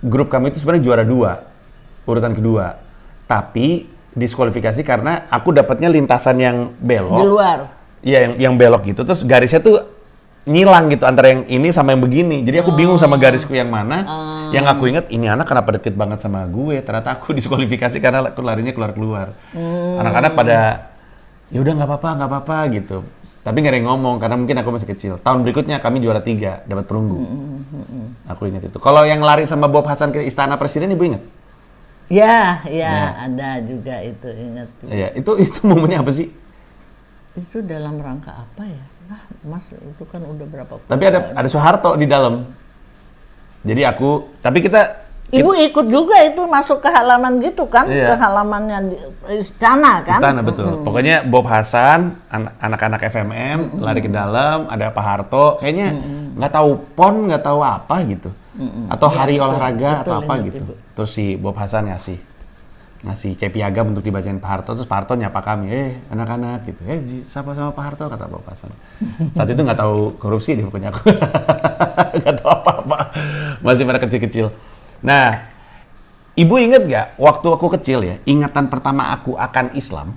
B: grup kami itu sebenarnya juara 2, urutan kedua. Tapi diskualifikasi karena aku dapatnya lintasan yang belok.
A: Di luar.
B: Iya, yang belok gitu. Terus garisnya tuh ngilang gitu antara yang ini sama yang begini. Jadi aku bingung sama garisku yang mana. Yang aku ingat ini anak kenapa deket banget sama gue. Ternyata aku diskualifikasi karena aku larinya keluar-keluar. Anak-anak pada ya udah nggak apa-apa gitu. Tapi nggak ada yang ngomong karena mungkin aku masih kecil. Tahun berikutnya kami juara 3, dapat perunggu. Aku ingat itu. Kalau yang lari sama Bob Hasan ke Istana Presiden ibu ingat?
A: Ya, ada juga itu, ingat.
B: Iya, itu momennya apa sih?
A: Itu dalam rangka apa ya? Nah, Mas, itu kan udah berapa
B: Tapi ada Soeharto di dalam. Jadi tapi kita
A: Ibu ikut juga itu masuk ke halaman gitu kan?
B: Iya.
A: Ke halamannya di Istana kan?
B: Istana betul. Pokoknya Bob Hasan, anak-anak FMM lari ke dalam, ada Pak Harto, kayaknya nggak tahu PON, nggak tahu apa gitu. Atau
A: Ya,
B: hari
A: betul,
B: olahraga atau
A: betul,
B: apa
A: ingat,
B: gitu.
A: Ibu.
B: Terus si Bob Hasan ngasih kayak piagam untuk dibacain Pak Harto, terus Pak Harto nyapa kami, anak-anak gitu, siapa sama Pak Harto, kata Bob Hasan. Saat itu nggak tahu korupsi deh pokoknya aku, nggak tahu apa-apa, masih pada kecil-kecil. Nah, ibu inget nggak waktu aku kecil ya, ingatan pertama aku akan Islam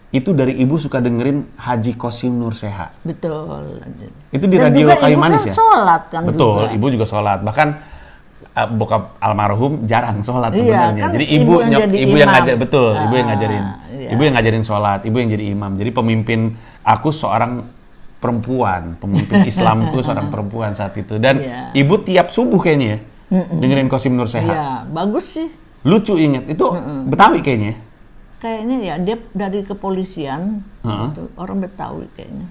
B: itu dari ibu suka dengerin Haji Qasim Nur Seha.
A: Betul.
B: Itu di
A: Dan
B: radio
A: juga
B: Kayu
A: ibu
B: Manis
A: kan
B: ya?
A: sholat kan
B: Betul,
A: juga.
B: ibu juga sholat. Bahkan bokap almarhum jarang sholat
A: Iya,
B: sebenarnya.
A: kan
B: jadi
A: ibu yang jadi
B: ibu yang
A: imam.
B: ngajar, betul, ibu yang ngajarin.
A: Iya.
B: Ibu yang ngajarin sholat, ibu yang jadi imam. Jadi pemimpin aku seorang perempuan, pemimpin Islamku seorang perempuan saat itu. Dan
A: Iya.
B: ibu tiap subuh kayaknya ya, dengerin Qasim Nur Seha.
A: Iya, bagus sih.
B: Lucu inget, itu Betawi kayaknya ya?
A: Kayaknya ya dia dari kepolisian, gitu, orang Betawi kayaknya.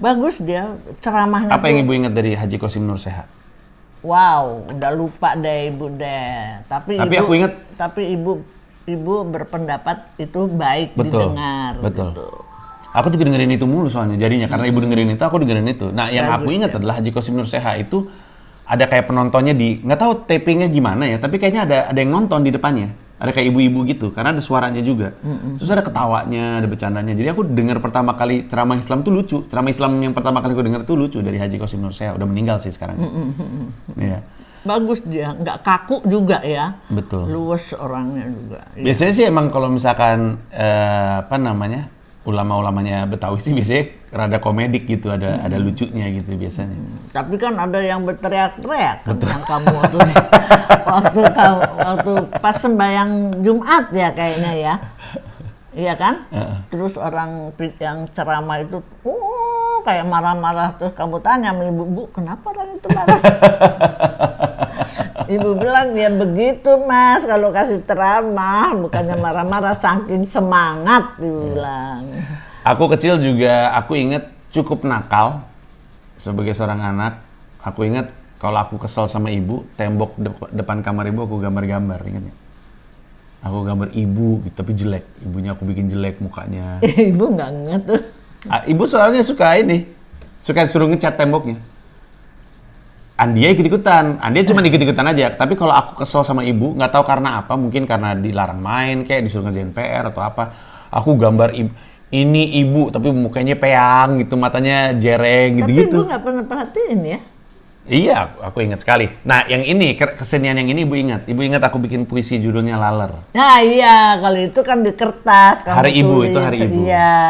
A: Bagus dia ceramahnya.
B: Apa yang ibu ingat dari Haji Qasim Nur Seha?
A: Wow, udah lupa deh ibu deh. Tapi
B: aku ingat.
A: Tapi ibu berpendapat itu baik
B: Betul,
A: didengar.
B: betul.
A: Gitu.
B: Aku juga dengerin itu mulu soalnya jadinya karena ibu dengerin itu, aku dengerin itu. Nah, yang aku
A: Bagus,
B: ingat adalah Haji Qasim Nur Seha itu ada kayak penontonnya nggak tahu tapingnya gimana ya, tapi kayaknya ada yang nonton di depannya. Ada kayak ibu-ibu gitu karena ada suaranya juga. Terus ada ketawanya, ada bercandanya. Jadi aku dengar pertama kali ceramah Islam tuh lucu. Ceramah Islam yang pertama kali aku dengar tuh lucu dari Haji Qasim Nur Seha. Udah meninggal sih sekarang. Iya.
A: Bagus dia, nggak kaku juga ya.
B: Betul.
A: Luwes orangnya juga. Iya.
B: Biasanya sih emang kalau misalkan ulama-ulamanya Betawi sih biasanya rada komedik gitu, ada lucunya gitu biasanya.
A: Tapi kan ada yang berteriak-teriak kan yang kamu waktu pas sembahyang Jumat ya kayaknya ya. Iya kan? Terus orang yang ceramah itu kayak marah-marah, terus kamu tanya sama ibu, "Bu, kenapa orang itu marah?" Ibu bilang, "Ya begitu Mas, kalau kasih ceramah bukannya marah-marah, saking semangat," ibu bilang.
B: Aku kecil juga, aku inget cukup nakal sebagai seorang anak. Aku inget kalau aku kesel sama ibu, tembok depan kamar ibu aku gambar-gambar, inget nggak? Aku gambar ibu gitu, tapi jelek. Ibunya aku bikin jelek mukanya.
A: Ibu nggak nget tuh.
B: Ibu soalnya suka suruh ngecat temboknya. Andia ikut-ikutan, Andia cuma ikut-ikutan aja. Tapi kalau aku kesel sama ibu, nggak tahu karena apa, mungkin karena dilarang main, kayak disuruh ngerjain PR atau apa. Aku gambar ini ibu, tapi mukanya peyang gitu, matanya jereng gitu-gitu.
A: Tapi ibu nggak pernah perhatiin ya?
B: Iya, aku ingat sekali. Nah, yang ini, kesenian yang ini ibu ingat. Ibu ingat aku bikin puisi judulnya Laler.
A: Nah iya, kalau itu kan di kertas. Kamu
B: Hari Ibu,
A: tulis.
B: itu Hari Ibu.
A: Iya.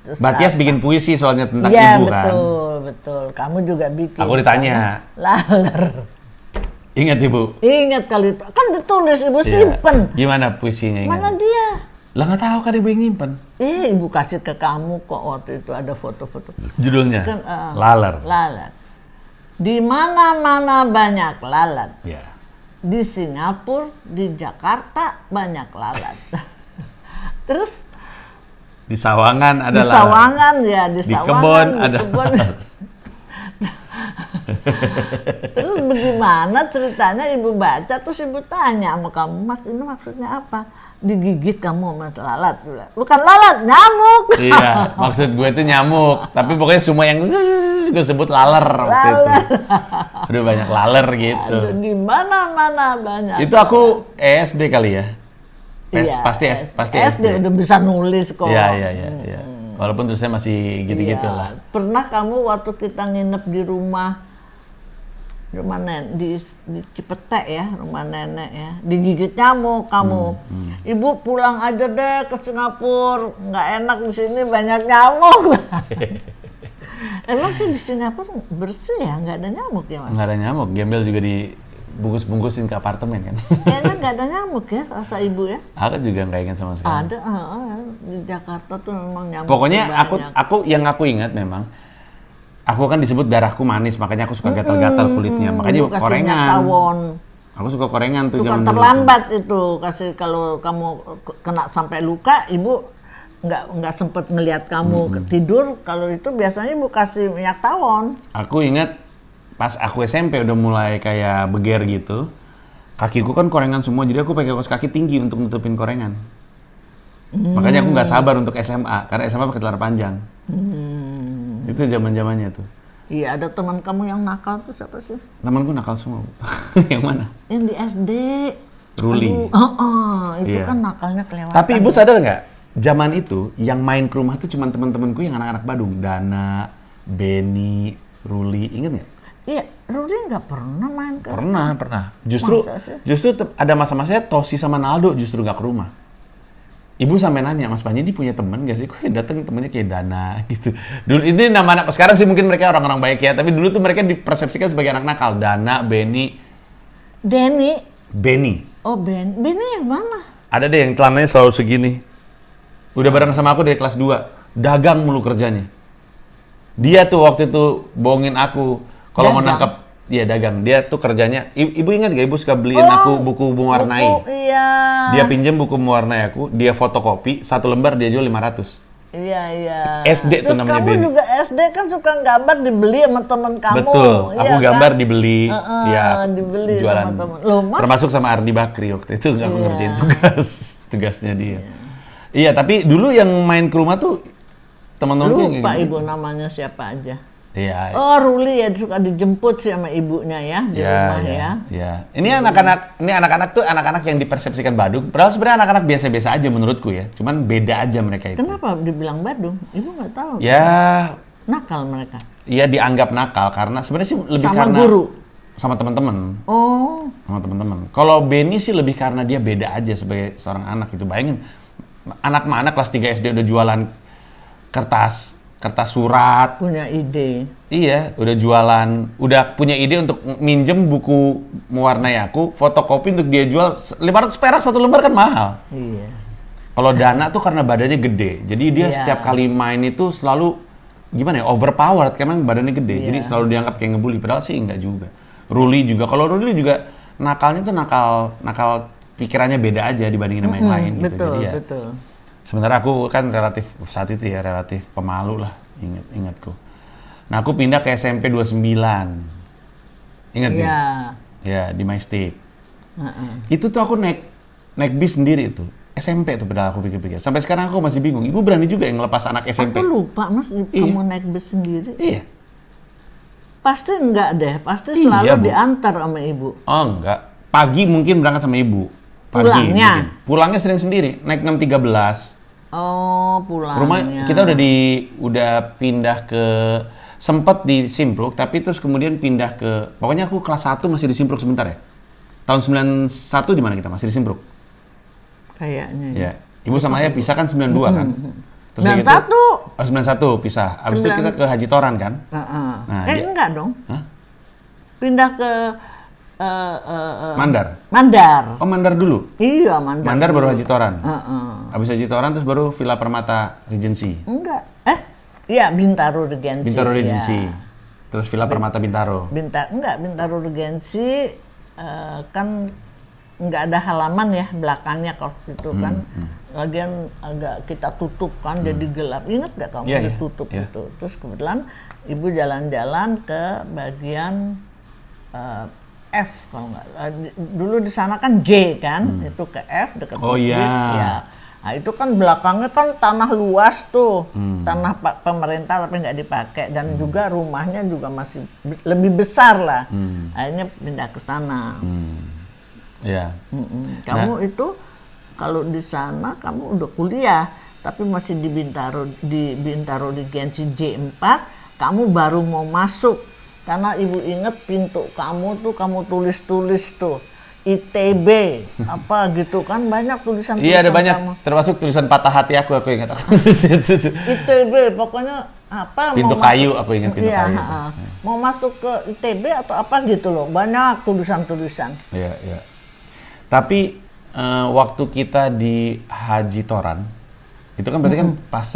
A: Terus
B: Batias bikin puisi soalnya tentang
A: iya,
B: ibu kan.
A: betul. Kamu juga bikin.
B: Aku ditanya.
A: Kan? Laler.
B: Ingat ibu?
A: Ingat kali itu. Kan ditulis, ibu
B: Iya.
A: simpen.
B: Gimana puisinya ingat?
A: Mana dia?
B: Lah nggak tahu kan ibu yang nyimpen.
A: Ibu kasih ke kamu kok waktu itu ada foto-foto.
B: Judulnya?
A: Kan,
B: Laler.
A: Lalat. Di mana-mana banyak lalat.
B: Ya.
A: Di Singapura, di Jakarta banyak lalat. Terus
B: Di Sawangan ada
A: di
B: laler.
A: Sawangan ya, di
B: Di
A: Sawangan,
B: kebon
A: di
B: ada
A: kebon. Terus Gimana ceritanya ibu baca terus ibu tanya sama kamu, Mas ini maksudnya apa? Digigit kamu Mas lalat? Bukan lalat, nyamuk.
B: Iya, maksud gue itu nyamuk. Tapi pokoknya semua yang gue sebut laler waktu itu. Aduh banyak laler gitu.
A: Aduh, di mana-mana banyak.
B: Itu aku SD kali ya.
A: Iya,
B: Pasti
A: SD udah bisa nulis kok.
B: Iya. Walaupun tulisnya masih gitu-gitu
A: Iya.
B: lah.
A: Pernah kamu waktu kita nginep di rumah nenek di Cipete ya, rumah nenek ya, digigit nyamuk kamu. Ibu pulang aja deh ke Singapura, nggak enak di sini banyak nyamuk. Emang sih di Singapura bersih ya, nggak ada nyamuk ya Mas?
B: Nggak ada nyamuk, gembel juga dibungkus-bungkusin ke apartemen kan.
A: Kayaknya nggak ada nyamuk ya, rasa ibu ya?
B: Aku juga nggak ingat sama sekali.
A: Ada, di Jakarta tuh memang nyamuk.
B: Pokoknya
A: banyak.
B: aku ingat memang, aku kan disebut darahku manis, makanya aku suka gatal-gatal kulitnya. Makanya
A: Ibu kasih
B: korengan.
A: minyak tawon.
B: Aku suka korengan tuh
A: Suka
B: zaman dulu.
A: terlambat itu, kasih kalau kamu kena sampai luka, ibu nggak sempet ngelihat kamu tidur. Kalau itu biasanya ibu kasih minyak tawon.
B: Aku ingat pas aku SMP udah mulai kayak beger gitu, kakiku kan korengan semua, jadi aku pakai kaos kaki tinggi untuk nutupin korengan. Makanya aku nggak sabar untuk SMA, karena SMA pakai celana panjang. Itu zaman-zamannya tuh.
A: Iya, ada teman kamu yang nakal tuh siapa sih?
B: Temanku nakal semua. Yang mana?
A: Yang di SD.
B: Ruli.
A: Itu
B: Iya.
A: kan nakalnya kelewatan.
B: Tapi ibu sadar nggak? Zaman itu yang main ke rumah tuh cuma teman-temanku yang anak-anak Badung. Dana, Benny, Ruli, inget nggak?
A: Iya, Ruli nggak pernah main ke.
B: Pernah. Justru ada masa-masanya Tosi sama Naldo justru nggak ke rumah. Ibu sampai nanya, Mas Panji ini punya temen gak sih? Kok yang datang temennya kayak Dana gitu. Dulu ini nama anak, sekarang sih mungkin mereka orang-orang baik ya, tapi dulu tuh mereka dipersepsikan sebagai anak nakal. Dana, Benny. Benny.
A: Oh, Benny yang mana?
B: Ada deh yang celananya selalu segini. Udah bareng sama aku dari kelas 2. Dagang mulu kerjanya. Dia tuh waktu itu bohongin aku. Kalau mau nangkep, iya dagang. Dia tuh kerjanya, ibu ingat gak ibu suka beliin aku buku mewarnai?
A: Iya.
B: Dia pinjem buku mewarnai aku, dia fotokopi, 1 lembar dia jual 500.
A: Iya.
B: SD tuh
A: Terus
B: namanya
A: kamu
B: Benny.
A: juga SD kan suka gambar dibeli sama teman kamu.
B: Betul, aku
A: iya
B: gambar
A: kan?
B: dibeli, ya
A: dibeli
B: jualan.
A: sama teman. Loh, Mas?
B: Termasuk sama Ardi Bakri waktu itu aku
A: Iya.
B: ngerjain tugasnya dia. Iya, tapi dulu yang main ke rumah tuh teman-temanku yang
A: Lupa
B: kayak
A: ibu namanya siapa aja.
B: Iya.
A: Oh, Ruli ya suka dijemput sih sama ibunya ya di rumah ya.
B: Ya. Ini anak-anak tuh anak-anak yang dipersepsikan Badung. Padahal sebenarnya anak-anak biasa-biasa aja menurutku ya. Cuman beda aja mereka itu.
A: Kenapa dibilang Badung? Ibu nggak tahu.
B: Ya,
A: Nakal mereka.
B: iya dianggap nakal karena sebenarnya sih lebih
A: Sama
B: karena
A: guru.
B: sama teman-teman.
A: Oh.
B: Sama teman-teman. Kalau Benny sih lebih karena dia beda aja sebagai seorang anak gitu. Bayangin anak mana kelas 3 SD udah jualan kertas surat.
A: Punya ide.
B: Iya, udah jualan, udah punya ide untuk minjem buku mewarnai aku, fotokopi untuk dia jual 500 perak 1 lembar kan mahal.
A: Iya.
B: Kalau Dana tuh karena badannya gede, jadi dia
A: Iya.
B: setiap kali main itu selalu gimana ya, overpowered karena badannya gede,
A: Iya.
B: jadi selalu dianggap kayak ngebully. Padahal sih enggak juga. Ruli juga, kalau Ruli juga nakalnya tuh nakal pikirannya beda aja dibandingin sama yang lain gitu.
A: Betul,
B: Jadi ya,
A: betul.
B: sementara aku kan relatif saat itu ya relatif pemalu lah, ingatku. Nah aku pindah ke SMP 29, ingat
A: Iya.
B: Ya di My State. Itu tuh aku naik bis sendiri itu. SMP tuh padahal aku pikir-pikir. Sampai sekarang aku masih bingung. Ibu berani juga yang ngelepas anak SMP.
A: Aku lupa Mas,
B: Iya.
A: kamu naik bis sendiri.
B: Iya.
A: Pasti enggak deh, pasti
B: Iya,
A: selalu
B: Bu.
A: diantar sama ibu.
B: Oh enggak. Pagi mungkin berangkat sama ibu. Pagi
A: Pulangnya?
B: mungkin. Pulangnya sering sendiri. Naik 6.13.
A: Oh, pulangnya.
B: Rumah kita udah pindah ke sempet di Simpruk, tapi terus kemudian pindah ke, pokoknya aku kelas 1 masih di Simpruk sebentar ya. Tahun 91 di mana kita masih di Simpruk?
A: Kayaknya.
B: Ya. Ibu sama ayah pisah kan 92 kan? Terus udah
A: 91.
B: Oh 91 pisah. Habis itu kita ke Haji Toran kan? Nah,
A: Enggak dong.
B: Hah?
A: Pindah ke
B: Mandar.
A: Mandar.
B: Oh Mandar dulu?
A: Iya, Mandar.
B: Mandar baru Haji Toran?
A: Heeh.
B: Habis Haji Toran terus baru Villa Permata Regency?
A: Enggak. Iya, Bintaro Regency.
B: Bintaro Regency.
A: Ya.
B: Terus Villa Permata Bintaro?
A: Bintaro Regency kan nggak ada halaman ya belakangnya kalau itu kan. Lagian agak kita tutup kan jadi gelap. Ingat nggak kamu
B: Iya, iya,
A: ditutup
B: iya.
A: itu? Terus kebetulan ibu jalan-jalan ke bagian F kalau nggak. Dulu di sana kan J kan, itu ke F dekat masjid. Ya. Nah itu kan belakangnya kan tanah luas tuh, tanah pemerintah tapi nggak dipakai dan juga rumahnya juga masih lebih besar lah. Akhirnya pindah ke sana.
B: Iya.
A: Kamu itu kalau di sana kamu udah kuliah, tapi masih di Bintaro di Gensi J4, kamu baru mau masuk. Karena ibu inget pintu kamu tuh kamu tulis-tulis tuh. ITB apa gitu kan banyak tulisan-tulisan.
B: Iya ada banyak
A: kamu.
B: termasuk tulisan patah hati aku ingat aku.
A: ITB pokoknya apa
B: pintu kayu aku ingat pintu kayu.
A: Mau masuk ke ITB atau apa gitu loh banyak tulisan-tulisan.
B: Iya iya. Tapi waktu kita di Haji Toran itu kan berarti kan pas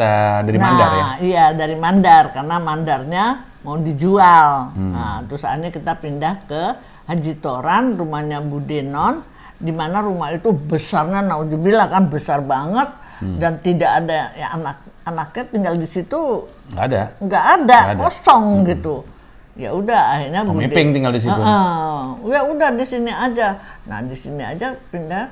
B: dari Mandar ya?
A: Iya dari Mandar karena Mandarnya mau dijual. Nah terus akhirnya kita pindah ke Haji Toran, rumahnya Bu Denon, di mana rumah itu besarnya, naudzubillah kan besar banget, dan tidak ada ya anaknya tinggal di situ. Nggak ada, kosong gitu. Ya udah akhirnya
B: Bu Iping tinggal di situ.
A: Ya udah di sini aja. Nah di sini aja pindah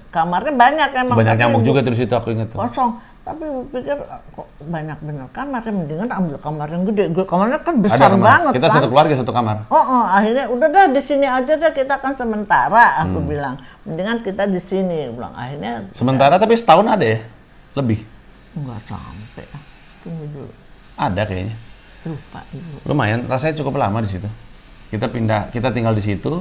A: kamarnya banyak emang.
B: Banyak nyamuk juga terus itu aku ingat.
A: Kosong. Tapi pikir kok banyak bener kamarnya, mendingan ambil kamar yang gede. Kamarnya kan besar banget.
B: Kita
A: kan?
B: satu keluarga satu kamar.
A: Akhirnya udah dah di sini aja deh kita kan sementara. Aku bilang mendingan kita di sini. Bilang akhirnya.
B: Sementara tapi setahun ada ya lebih.
A: Enggak sampai. Tunggu dulu.
B: Ada kayaknya.
A: Lupa ibu.
B: Lumayan, rasanya cukup lama di situ. Kita tinggal di situ.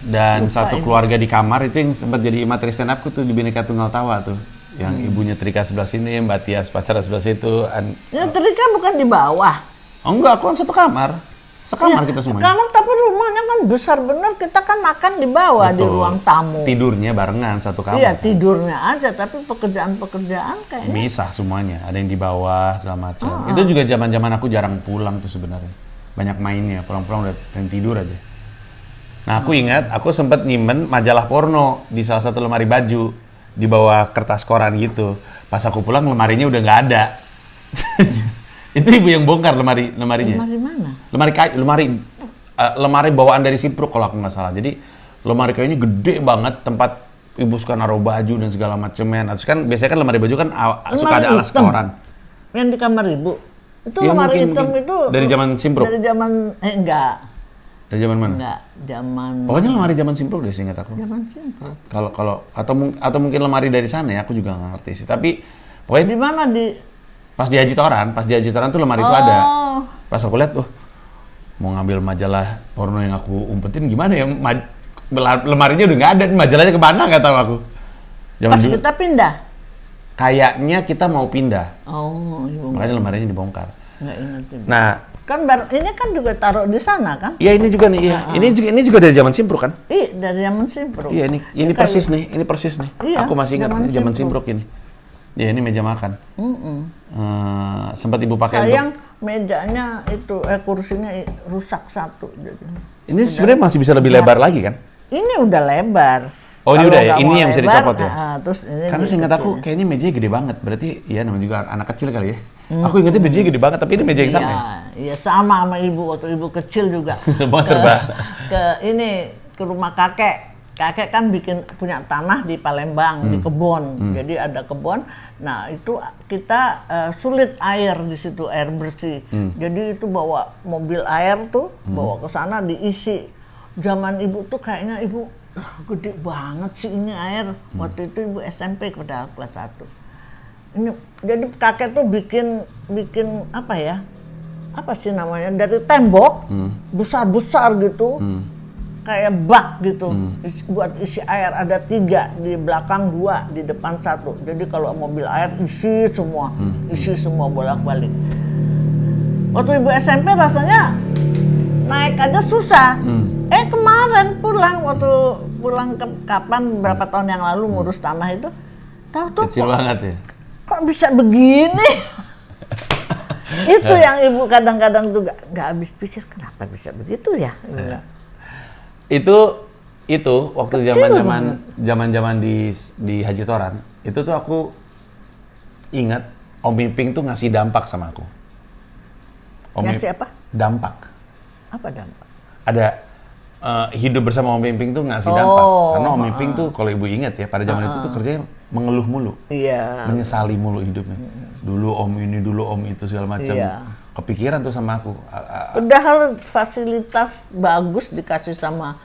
B: Dan lupa satu keluarga di kamar itu yang sempat jadi materi stand upku tuh di Bhinneka Tunggal Tawa tuh. Yang ibunya Trika sebelah sini, Mbak Tias pacara sebelah situ.
A: Ya Trika bukan di bawah.
B: Oh enggak, aku kan satu kamar. Sekamar kita semuanya.
A: Sekamar tapi rumahnya kan besar bener, kita kan makan di bawah. Betul. Di ruang tamu.
B: Tidurnya barengan satu kamar.
A: Iya tidurnya aja, tapi pekerjaan kayaknya.
B: Misah semuanya, ada yang di bawah segala macam. Itu juga zaman-zaman aku jarang pulang tuh sebenarnya. Banyak mainnya, pulang-pulang udah pengen tidur aja. Nah aku ingat, aku sempat nyimpen majalah porno di salah satu lemari baju di bawah kertas koran gitu. Pas aku pulang lemarinya udah nggak ada. Itu ibu yang bongkar lemarinya.
A: Lemari mana?
B: Lemari kayu, lemari bawaan dari Simpruk kalau aku nggak salah. Jadi lemari kayunya gede banget, tempat ibu suka naruh baju dan segala macamnya. Nah, terus kan biasanya kan lemari baju kan suka ada alas koran.
A: Yang di kamar ibu? Itu
B: ya,
A: lemari hitam itu
B: dari zaman Simpruk.
A: Dari zaman enggak.
B: Dari zaman mana?
A: Enggak, zaman.
B: Pokoknya lemari zaman Simpruk deh seingat aku.
A: Zaman Simpruk.
B: Atau mungkin lemari dari sana ya, aku juga nggak ngerti sih. Tapi pokoknya
A: di mana
B: pas di Haji Toran tuh lemari itu ada. Pas aku lihat, mau ngambil majalah porno yang aku umpetin gimana ya? Lemarinya udah nggak ada, majalahnya kemana nggak tahu aku.
A: Pas kita pindah?
B: Kayaknya kita mau pindah. Makanya lemarinya dibongkar.
A: Nggak ingat juga.
B: Nah,
A: kan ini kan juga taruh di sana kan?
B: Iya ini juga nih, iya. Ini juga dari zaman Simpruk kan?
A: Iya dari zaman Simpruk.
B: Iya ini persis nih,
A: Iya,
B: aku masih ingat ini zaman Simpruk ini. Ya ini meja makan. Sempat ibu pakai.
A: Sayang mejanya itu kursinya rusak satu.
B: Ini sebenarnya masih bisa lebih lebar lagi kan?
A: Ini udah lebar.
B: Oh ini udah ya, ini yang bisa dicopot ya?
A: Terus ini
B: karena seingat aku kayaknya mejanya gede banget, berarti ya namanya juga anak kecil kali ya. Aku ingatnya mejanya gede banget, tapi ini meja yang sama ya?
A: Iya sama ibu, waktu ibu kecil juga.
B: Semua serba.
A: Ke rumah kakek. Kakek kan punya tanah di Palembang, di kebun. Jadi ada kebun. Nah itu kita sulit air di situ, air bersih. Jadi itu bawa mobil air tuh, bawa ke sana diisi. Zaman ibu tuh kayaknya ibu gede banget sih ini air. Waktu itu ibu SMP pada kelas 1. Ini jadi kakek tuh bikin apa ya? Apa sih namanya? Dari tembok besar-besar gitu. Kayak bak gitu. Buat isi air ada 3, di belakang 2, di depan 1. Jadi kalau mobil air isi semua bolak-balik. Waktu ibu SMP rasanya naik aja susah. Kemarin waktu pulang kapan berapa tahun yang lalu ngurus tanah itu, tahu tuh
B: kecil banget ya.
A: Kok bisa begini? Itu yang ibu kadang-kadang tuh nggak habis pikir kenapa bisa begitu ya.
B: Itu waktu zaman di Haji Toran itu tuh aku ingat Om Iping tuh ngasih dampak sama aku.
A: Ngasih apa?
B: Dampak.
A: Apa dampak?
B: ada hidup bersama Om Iping tuh nggak sih dampak. Karena Om Iping tuh kalau ibu ingat ya pada zaman itu tuh kerjanya mengeluh mulu, menyesali mulu hidupnya. Dulu Om ini, dulu Om itu segala macam. Kepikiran tuh sama aku.
A: Padahal fasilitas bagus dikasih sama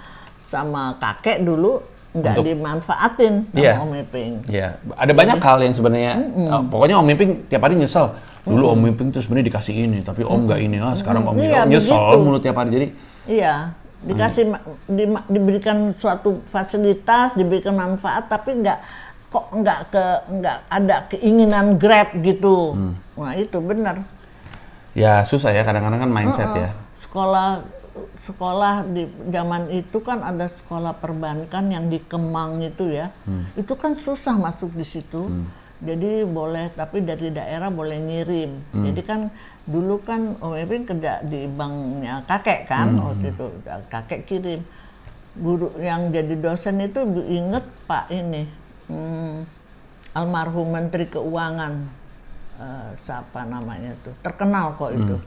A: kakek dulu nggak dimanfaatin sama Om Iping.
B: Iya, ada banyak hal yang sebenarnya. Pokoknya Om Iping tiap hari nyesel. Dulu Om Iping tuh sebenarnya dikasih ini, tapi Om nggak ini. Sekarang Om nyesel mulu tiap hari. Jadi
A: dikasih diberikan suatu fasilitas, diberikan manfaat, tapi nggak ada keinginan grab gitu. Nah itu benar.
B: Ya susah ya, kadang-kadang kan mindset ya.
A: Sekolah di zaman itu kan ada sekolah perbankan yang di Kemang itu ya. Itu kan susah masuk di situ. Jadi boleh, tapi dari daerah boleh ngirim. Jadi kan dulu kan Om Iping kerja di banknya kakek kan, waktu itu kakek kirim. Guru yang jadi dosen itu inget Pak ini, almarhum Menteri Keuangan. Siapa namanya tuh, terkenal kok itu.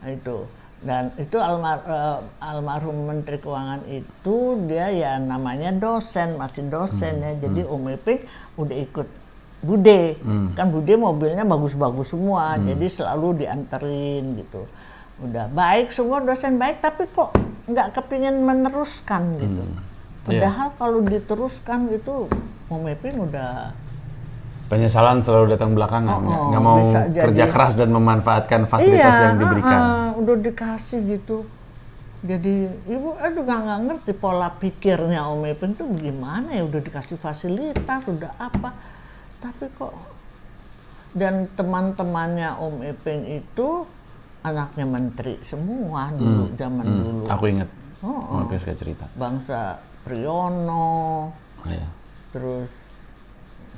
A: Itu dan itu almarhum Menteri Keuangan itu dia ya namanya dosen, masih dosen ya. Jadi Om Iping udah ikut Bude, kan Bude mobilnya bagus-bagus semua, jadi selalu dianterin gitu. Udah baik semua, dosen baik, tapi kok nggak kepingin meneruskan gitu. Padahal kalau diteruskan itu Om Iping udah
B: penyesalan selalu datang belakangan, nggak mau kerja keras dan memanfaatkan fasilitas yang diberikan.
A: Udah dikasih gitu. Jadi ibu nggak ngerti pola pikirnya Om Iping itu gimana ya, udah dikasih fasilitas, udah apa, tapi kok. Dan teman-temannya Om Iping itu anaknya menteri semua dulu, zaman dulu.
B: Aku ingat, Om Iping suka cerita.
A: Bangsa Priyono, terus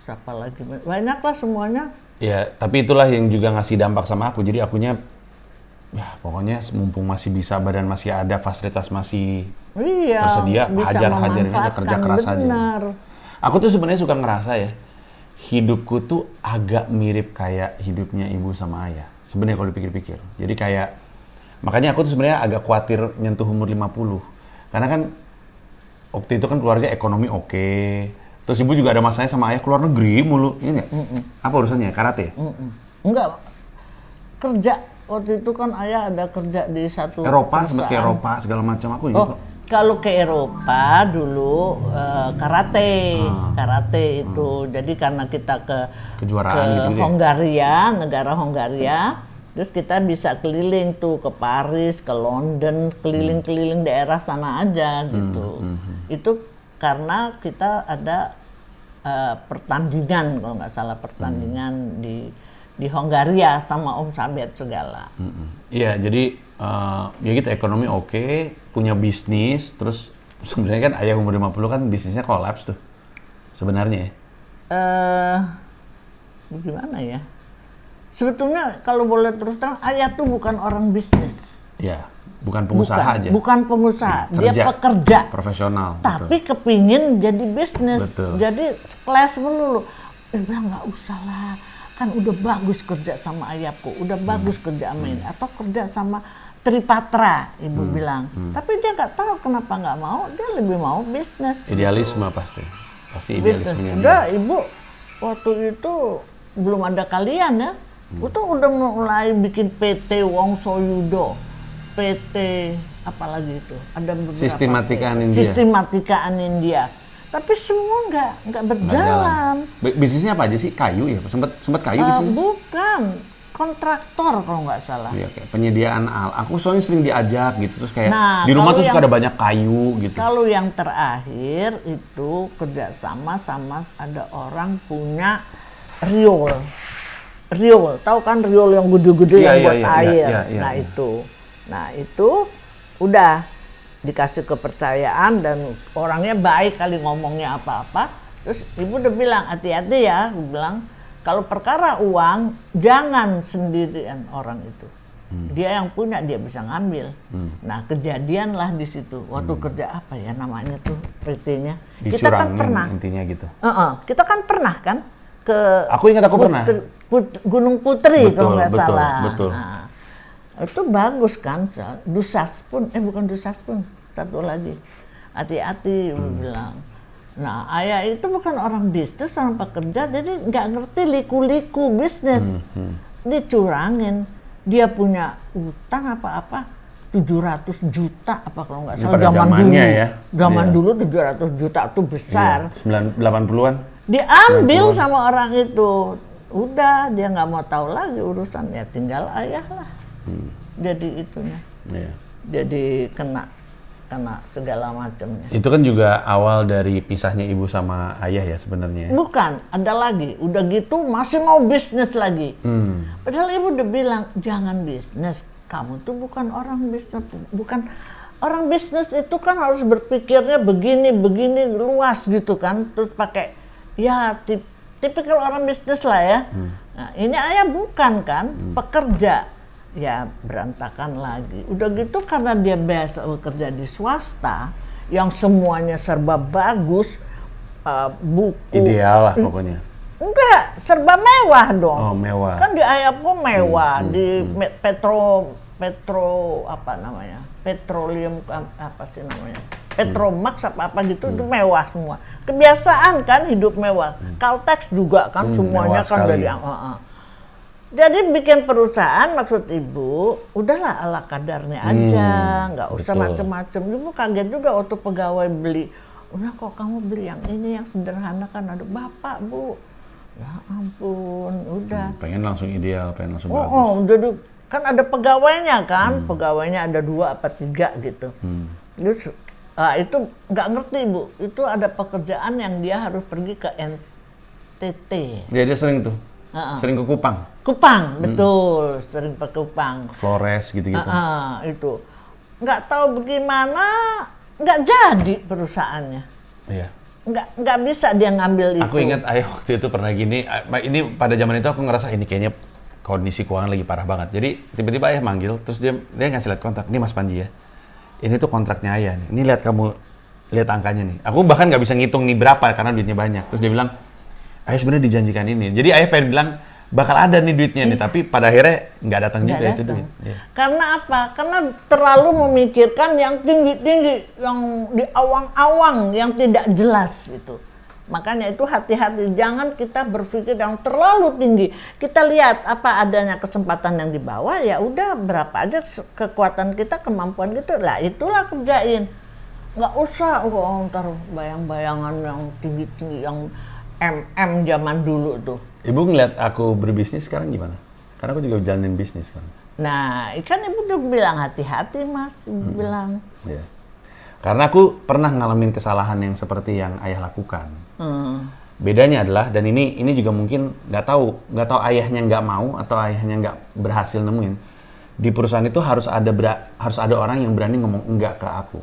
A: siapa lagi, banyak lah semuanya.
B: Ya, tapi itulah yang juga ngasih dampak sama aku. Jadi akunya, ya pokoknya mumpung masih bisa, badan masih ada, fasilitas masih tersedia, hajar-hajarin aja, kerja keras aja. Aku tuh sebenarnya suka ngerasa ya, hidupku tuh agak mirip kayak hidupnya ibu sama ayah. Sebenarnya kalau dipikir-pikir. Jadi kayak, makanya aku tuh sebenarnya agak khawatir nyentuh umur 50. Karena kan waktu itu kan keluarga ekonomi oke. Terus ibu juga ada masanya sama ayah keluar negeri mulu, ini nggak? Apa urusannya? Karate?
A: Enggak, kerja. Waktu itu kan ayah ada kerja di satu
B: Eropa, sempat ke Eropa segala macam. Aku ingat kok.
A: Kalau ke Eropa dulu karate itu. Jadi karena kita ke
B: kejuaraan gitu
A: Hongaria, negara Hongaria, terus kita bisa keliling tuh ke Paris, ke London, keliling-keliling daerah sana aja gitu. Itu karena kita ada pertandingan, kalau nggak salah pertandingan di Hongaria sama Om Sabet segala.
B: Iya, jadi ya gitu, ekonomi oke, punya bisnis, terus sebenarnya kan ayah umur 50 kan bisnisnya kolaps tuh sebenarnya ya.
A: Gimana ya? Sebetulnya kalau boleh terus terang, ayah tuh bukan orang bisnis.
B: Iya. Bukan pengusaha aja.
A: Bukan pengusaha, dia pekerja.
B: Profesional.
A: Tapi kepingin jadi bisnis.
B: Betul.
A: Jadi kelas melulu. Dia bilang nggak usah lah, kan udah bagus kerja sama ayahku, udah bagus kerja sama ini, atau kerja sama Tripatra, ibu bilang. Tapi dia nggak tahu kenapa nggak mau, dia lebih mau bisnis.
B: Idealisme pasti idealismenya.
A: Udah ibu waktu itu belum ada kalian ya, itu udah mulai bikin PT Wongso Yudo. PT apalagi itu, ada beberapa sistematikaan India, tapi semua nggak berjalan.
B: Bisnisnya apa aja sih? Kayu ya? Sempat kayu bisnisnya?
A: Bukan, kontraktor kalau nggak salah.
B: Iya, kayak penyediaan aku soalnya sering diajak gitu, terus kayak di rumah tuh suka ada banyak kayu gitu.
A: Kalau yang terakhir itu kerjasama sama ada orang punya riol, tahu kan riol yang gede-gede yang buat air. Nah itu udah dikasih kepercayaan dan orangnya baik kali ngomongnya apa-apa. Terus ibu udah bilang hati-hati ya, ibu bilang kalau perkara uang jangan sendirian orang itu. Dia yang punya dia bisa ngambil. Nah kejadian lah di situ. Waktu kerja apa ya namanya tuh PT-nya. Kita kan pernah.
B: Intinya gitu.
A: Kita kan pernah kan ke.
B: Aku ingat aku pernah.
A: Gunung Putri kalau nggak salah.
B: Betul.
A: Nah, Itu bagus kan, Dusas pun, bukan Dusas pun, satu lagi, hati-hati bilang. Nah, ayah itu bukan orang bisnis, orang pekerja, jadi nggak ngerti liku-liku bisnis. Dicurangin, dia punya utang apa-apa 700 juta apa kalau nggak salah zaman dulu.
B: Ya?
A: Zaman dulu 700 juta itu besar.
B: 80-an.
A: Diambil 90-an. Sama orang itu. Udah, dia nggak mau tahu lagi urusan, ya tinggal ayah lah. Jadi itunya. Jadi kena segala macamnya.
B: Itu kan juga awal dari pisahnya ibu sama ayah ya sebenarnya.
A: Bukan, ada lagi. Udah gitu masih mau bisnis lagi. Padahal ibu udah bilang jangan bisnis. Kamu tuh bukan orang bisnis, bukan orang bisnis itu kan harus berpikirnya begini luas gitu kan. Terus pakai ya tipikal orang bisnis lah ya. Nah, ini ayah bukan kan, pekerja. Ya berantakan lagi. Udah gitu karena dia biasa bekerja di swasta yang semuanya serba bagus, buku
B: ideal lah pokoknya.
A: Enggak, serba mewah dong.
B: Oh, mewah.
A: Kan di ayah pun mewah, di petro apa namanya? Petroleum apa sih namanya? Petromax apa gitu itu mewah semua. Kebiasaan kan hidup mewah. Caltex juga kan semuanya kan dari Jadi bikin perusahaan maksud ibu, udahlah ala kadarnya aja, nggak usah macem-macem. Ibu kaget juga waktu pegawai beli, udah kok kamu beli yang ini yang sederhana kan ada bapak bu. Ya ampun, udah.
B: Pengen langsung ideal, pengen langsung bagus.
A: Jadi kan ada pegawainya kan, pegawainya ada 2 apa 3 gitu. Terus itu nggak ngerti bu, itu ada pekerjaan yang dia harus pergi ke NTT.
B: Dia sering tuh. Sering ke Kupang?
A: Kupang, betul. Sering ke Kupang.
B: Flores gitu-gitu.
A: Itu. Nggak tahu bagaimana, nggak jadi perusahaannya.
B: Iya.
A: Nggak bisa dia ngambil itu.
B: Aku ingat ayah waktu itu pernah gini, ini pada zaman itu aku ngerasa ini kayaknya kondisi keuangan lagi parah banget. Jadi tiba-tiba ayah manggil, terus dia ngasih lihat kontrak. Ini Mas Panji ya, ini tuh kontraknya ayah nih. Ini lihat angkanya nih. Aku bahkan nggak bisa ngitung nih berapa karena duitnya banyak. Terus dia bilang, ayah sebenarnya dijanjikan ini. Jadi ayah pengen bilang bakal ada nih duitnya nih, tapi pada akhirnya nggak datang juga itu duit.
A: Karena apa? Karena terlalu memikirkan yang tinggi-tinggi, yang di awang-awang, yang tidak jelas itu. Makanya itu hati-hati, jangan kita berpikir yang terlalu tinggi. Kita lihat apa adanya kesempatan yang di bawah, ya udah berapa aja kekuatan kita, kemampuan kita, lah itulah kerjain. Nggak usah ntar bayang-bayangan yang tinggi-tinggi, yang zaman dulu tuh.
B: Ibu ngeliat aku berbisnis sekarang gimana? Karena aku juga jalanin bisnis kan.
A: Nah, ikan ibu juga bilang hati-hati mas, ibu bilang.
B: Iya. Karena aku pernah ngalamin kesalahan yang seperti yang ayah lakukan. Bedanya adalah, dan ini juga mungkin nggak tahu ayahnya nggak mau atau ayahnya nggak berhasil nemuin. Di perusahaan itu harus ada orang yang berani ngomong enggak ke aku.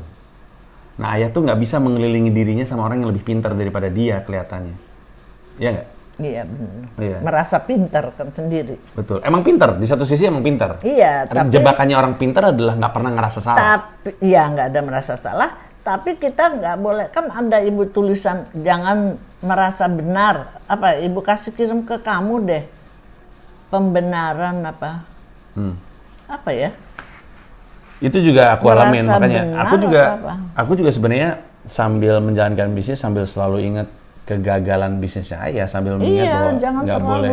B: Nah, ayah tuh nggak bisa mengelilingi dirinya sama orang yang lebih pintar daripada dia kelihatannya. Iya nggak?
A: Iya benar.
B: Iya.
A: Merasa pintar kan sendiri.
B: Betul. Emang pintar. Di satu sisi emang pintar.
A: Iya.
B: Tapi jebakannya orang pintar adalah nggak pernah ngerasa salah.
A: Tapi iya nggak ada merasa salah. Tapi kita nggak boleh, kan ada ibu tulisan jangan merasa benar. Apa? Ibu kasih kirim ke kamu deh. Pembenaran apa? Apa ya?
B: Itu juga aku alamin, makanya aku juga sebenarnya sambil menjalankan bisnis sambil selalu ingat kegagalan bisnisnya ayah, sambil mengingat bahwa nggak boleh.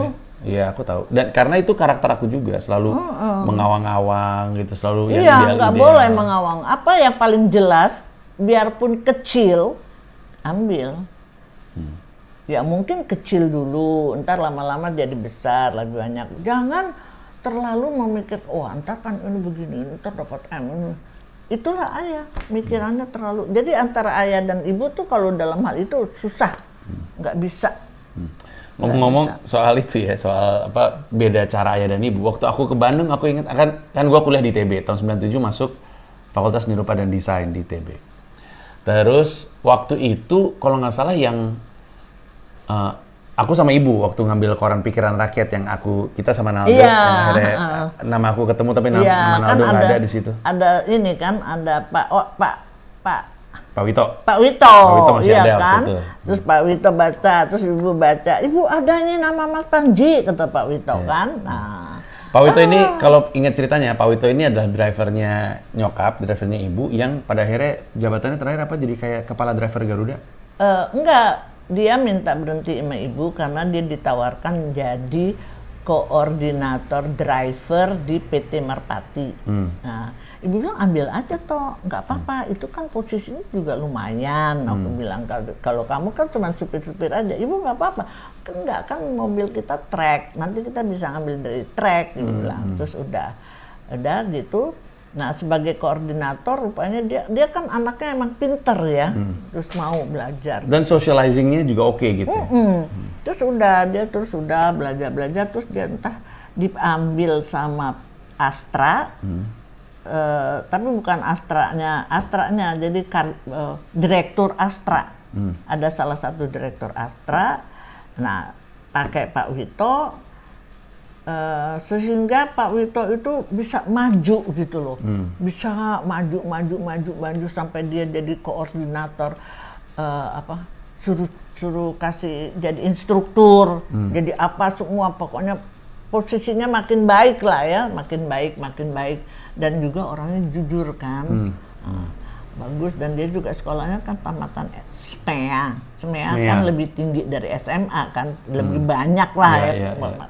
B: Iya, aku tahu. Dan karena itu karakter aku juga selalu mengawang-awang gitu, selalu yang ideal. Iya,
A: nggak boleh mengawang. Apa yang paling jelas, biarpun kecil, ambil. Ya mungkin kecil dulu, ntar lama-lama jadi besar lebih banyak. Jangan terlalu memikir, ntar kan ini begini, ntar dapat ini. Itulah ayah, mikirannya terlalu. Jadi antara ayah dan ibu tuh kalau dalam hal itu susah. Nggak bisa.
B: Ngomong-ngomong soal itu ya, soal apa beda cara ayah dan ibu. Waktu aku ke Bandung, aku ingat kan gua kuliah di ITB tahun 97, masuk Fakultas Nirupa dan Desain di ITB. Terus waktu itu kalau nggak salah yang aku sama ibu waktu ngambil koran Pikiran Rakyat yang kita sama Naldo, yang akhirnya nama aku ketemu tapi nama Naldo nggak ada di situ.
A: Ada ini kan, ada Pak Wito
B: masih ada
A: kan?
B: waktu itu.
A: Terus Pak Wito baca, terus ibu baca, ibu ada ini nama Mas Panji, kata Pak Wito kan. Nah,
B: Pak Wito ini kalau ingat ceritanya, Pak Wito ini adalah drivernya nyokap, drivernya ibu yang pada akhirnya jabatannya terakhir apa jadi kayak kepala driver Garuda?
A: Enggak, dia minta berhenti sama ibu karena dia ditawarkan jadi koordinator driver di PT Merpati. Nah, ibu bilang ambil aja toh, nggak apa-apa. Itu kan posisinya juga lumayan. Aku bilang kalau kamu kan cuma supir-supir aja, ibu nggak apa-apa. Enggak kan mobil kita trek, nanti kita bisa ngambil dari trek. Ibu bilang. Terus udah gitu. Nah sebagai koordinator rupanya dia kan anaknya emang pinter ya, terus mau belajar.
B: Dan socializingnya juga oke gitu.
A: Terus udah belajar, terus dia entah diambil sama Astra, tapi bukan Astranya, jadi direktur Astra. Ada salah satu direktur Astra, nah pakai Pak Wito. Sehingga Pak Wito itu bisa maju gitu loh, bisa maju sampai dia jadi koordinator, suruh kasih jadi instruktur, jadi apa semua, pokoknya posisinya makin baik lah ya, makin baik dan juga orangnya jujur kan, bagus, dan dia juga sekolahnya kan tamatan SMEA kan lebih tinggi dari SMA kan, lebih banyak lah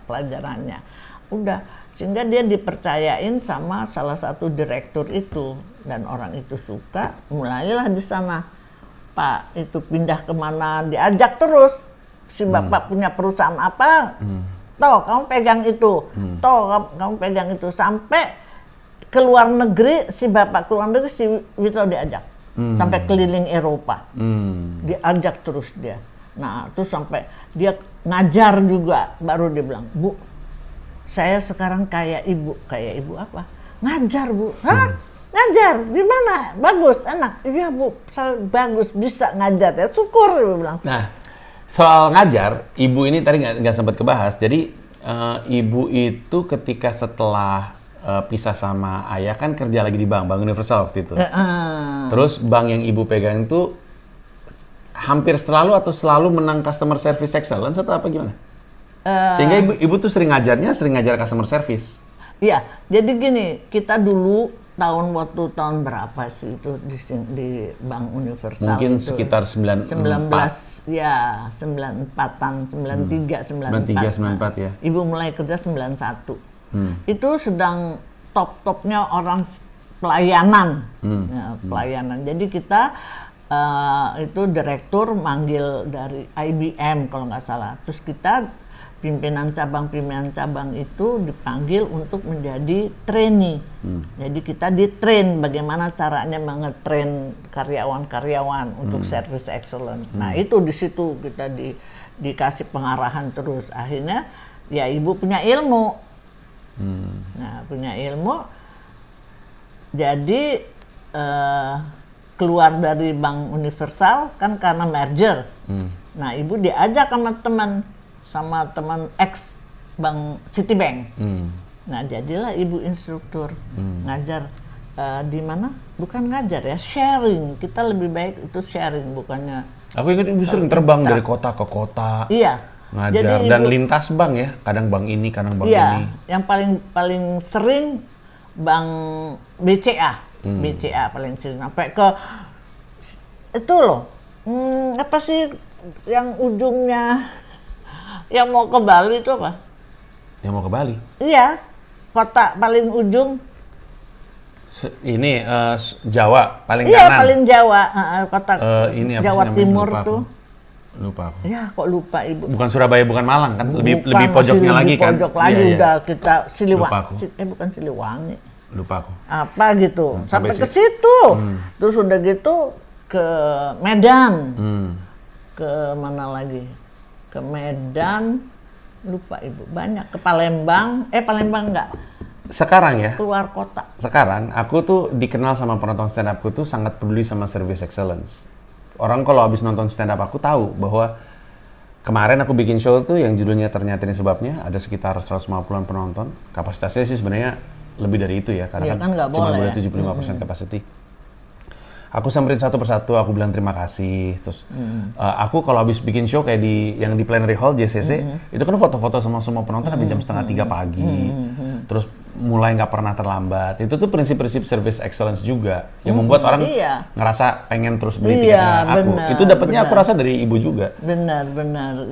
A: pelajarannya. Udah, sehingga dia dipercayain sama salah satu direktur itu, dan orang itu suka, mulailah di sana Pak itu pindah kemana, diajak terus, si bapak punya perusahaan apa, toh kamu pegang itu, kamu pegang itu, sampai ke luar negeri, si bapak keluar negeri, si Wito diajak. Sampai keliling Eropa, diajak terus dia. Nah, terus sampai dia ngajar juga, baru dia bilang, Bu, saya sekarang kayak ibu apa? Ngajar Bu, hah? Ngajar di mana? Bagus, enak. Iya Bu, saya bagus, bisa ngajar ya, syukur dia bilang.
B: Nah, soal ngajar, ibu ini tadi nggak sempat kebahas. Jadi ibu itu ketika setelah pisah sama ayah kan kerja lagi di bank Universal waktu itu. Terus bank yang ibu pegang itu hampir selalu menang customer service excellence atau apa gimana? Sehingga ibu tuh sering ngajar customer service. Iya,
A: jadi gini, kita dulu tahun berapa sih itu di Bank Universal?
B: Mungkin
A: itu,
B: sekitar 94.
A: Ya, 94-an, 93, 94
B: ya.
A: Ibu mulai kerja 91. Itu sedang top-topnya orang pelayanan, pelayanan. Jadi kita itu direktur manggil dari IBM kalau nggak salah. Terus kita pimpinan cabang itu dipanggil untuk menjadi trainee. Jadi kita di-train bagaimana caranya mengetrain karyawan-karyawan untuk service excellence. Nah itu di situ kita dikasih pengarahan terus. Akhirnya ya ibu punya ilmu. Nah punya ilmu, jadi keluar dari Bank Universal kan karena merger. Nah ibu diajak sama teman ex Bank Citibank. Nah jadilah ibu instruktur ngajar di mana? Bukan ngajar ya, sharing. Kita lebih baik itu sharing, bukannya.
B: Aku ingat ibu sering terbang dari kota ke kota.
A: Iya.
B: Ngajar jadi, dan lintas bank ya, kadang bank ini, kadang bank ini.
A: Yang paling sering Bank BCA, BCA paling sering sampai ke itu loh. Apa sih yang ujungnya yang mau ke Bali itu apa?
B: Yang mau ke Bali?
A: Iya, kota paling ujung.
B: Ini Jawa paling
A: kanan. Iya, paling Jawa, kota
B: ini apa
A: Jawa Timur tuh.
B: Lupa aku.
A: Ya, kok lupa ibu.
B: Bukan Surabaya, bukan Malang kan? Lebih pojoknya lagi kan?
A: Pojok lagi
B: iya,
A: udah kita Siliwangi.
B: Bukan
A: Siliwangi.
B: Lupa aku.
A: Apa gitu. Sampai ke situ. Terus udah gitu ke Medan. Ke mana lagi? Ke Medan. Lupa ibu. Banyak. Ke Palembang. Palembang enggak.
B: Sekarang ya?
A: Keluar kota.
B: Sekarang aku tuh dikenal sama penonton stand upku tuh sangat peduli sama service excellence. Orang kalau habis nonton stand up aku tahu bahwa kemarin aku bikin show tuh yang judulnya Ternyata Ini Sebabnya, ada sekitar 150-an penonton. Kapasitasnya sih sebenarnya lebih dari itu ya, karena kan cuma boleh 75% capacity. Aku samperin satu persatu, aku bilang terima kasih. Terus aku kalau habis bikin show kayak yang di Plenary Hall JCC, itu kan foto-foto sama semua penonton habis jam 2:30 pagi. Terus mulai nggak pernah terlambat. Itu tuh prinsip-prinsip service excellence juga yang membuat orang ngerasa pengen terus beli tiketnya aku. Itu dapatnya aku rasa dari ibu juga.
A: Benar,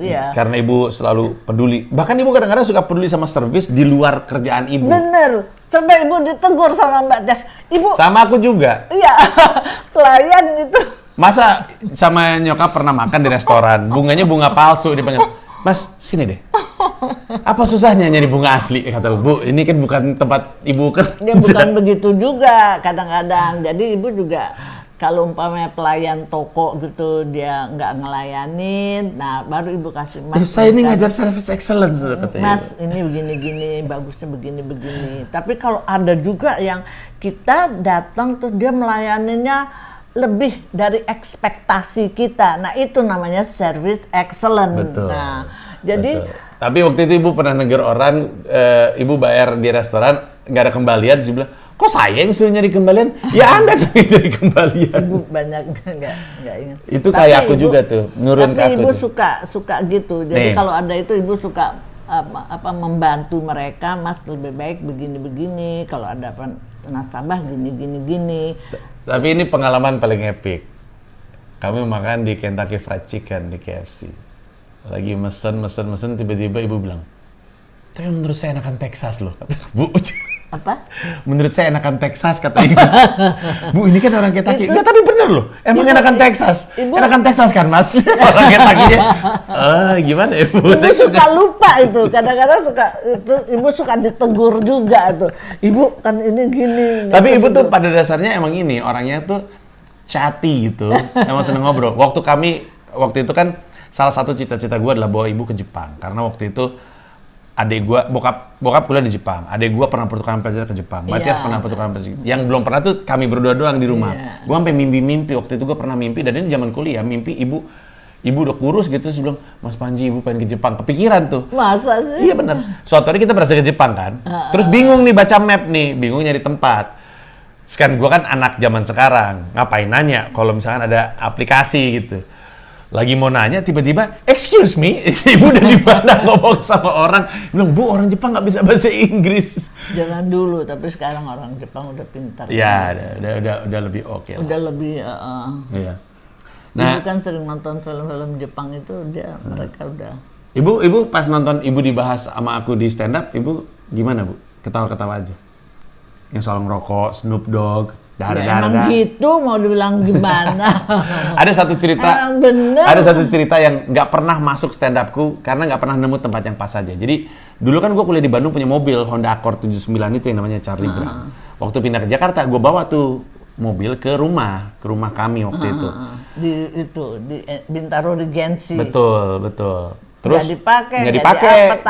A: iya.
B: Karena ibu selalu peduli. Bahkan ibu kadang-kadang suka peduli sama service di luar kerjaan ibu.
A: Bener. Sampai ibu ditegur sama Mbak Des. Ibu.
B: Sama aku juga.
A: Iya. Klien itu.
B: Masa sama nyokap pernah makan di restoran, bunganya bunga palsu dipanggil. Mas, sini deh. Apa susahnya nyari bunga asli? Kata Bu, ini kan bukan tempat ibu kerja.
A: Dia bukan begitu juga kadang-kadang. Jadi ibu juga kalau umpamanya pelayan toko gitu dia nggak ngelayanin, nah baru ibu kasih Mas.
B: Saya ini ngajar service excellence katanya.
A: Mas, ini begini-gini, bagusnya begini-begini. Tapi kalau ada juga yang kita datang terus dia melayaninya lebih dari ekspektasi kita. Nah, itu namanya service excellent.
B: Betul.
A: Nah, jadi
B: tapi waktu itu ibu pernah negur orang, ibu bayar di restoran nggak ada kembalian, terus bilang, kok saya yang suruh nyari kembalian? Ya Anda yang nyari kembalian.
A: Ibu banyak nggak ingat.
B: Itu kayak aku juga tuh, nurun ke aku.
A: Tapi ibu
B: tuh.
A: suka gitu. Jadi kalau ada itu ibu suka membantu mereka, Mas lebih baik begini-begini. Kalau ada nasabah gini.
B: Tapi ini pengalaman paling epic. Kami makan di Kentucky Fried Chicken di KFC. Lagi mesen, tiba-tiba ibu bilang, tapi menurut saya enakan Texas loh. Bu,
A: apa?
B: Menurut saya enakan Texas, kata ibu. Bu, ini kan orang Kentucky. Enggak, tapi bener loh. Emang enakan Texas. Enakan Texas kan, Mas? Orang Kentucky-nya. Gimana ya, Bu?
A: Ibu suka lupa itu. Kadang-kadang ibu suka ditegur juga tuh. Ibu kan ini gini.
B: Tapi ibu tuh pada dasarnya emang ini, orangnya tuh chatty gitu. Emang seneng ngobrol. Waktu itu kan salah satu cita-cita gue adalah bawa ibu ke Jepang. Karena waktu itu adik gue, bokap kuliah di Jepang. Adik gue pernah pertukaran pelajar ke Jepang. Matias pernah pertukaran pelajar. Yang belum pernah tuh kami berdua doang di rumah. Gue sampai mimpi waktu itu gue pernah mimpi, dan ini zaman kuliah, mimpi ibu udah kurus gitu, terus bilang, Mas Panji, ibu pengen ke Jepang. Kepikiran tuh.
A: Masa sih?
B: Iya bener. Suatu hari kita berhasil ke Jepang kan. Terus bingung nih baca map nih, bingung nyari tempat. Terus kan gue kan anak zaman sekarang, ngapain nanya kalau misalkan ada aplikasi gitu. Lagi mau nanya, tiba-tiba, excuse me, ibu udah di mana ngomong sama orang, bilang, Bu, orang Jepang nggak bisa bahasa Inggris.
A: Jangan dulu, tapi sekarang orang Jepang udah pintar.
B: Ya, udah lebih oke.
A: Udah lebih.
B: Iya.
A: Nah, ibu kan sering nonton film-film Jepang itu, mereka udah.
B: Ibu pas nonton ibu dibahas sama aku di stand up, ibu gimana, Bu? Ketawa-ketawa aja. Yang soal ngerokok, Snoop Dogg.
A: Emang gitu mau dibilang gimana?
B: Ada satu cerita yang nggak pernah masuk stand upku karena nggak pernah nemu tempat yang pas aja. Jadi dulu kan gue kuliah di Bandung punya mobil Honda Accord 79 itu yang namanya Charlie Brown. Waktu pindah ke Jakarta gue bawa tuh mobil ke rumah kami waktu itu.
A: Di Bintaro Regency.
B: Betul. Terus nggak dipakai,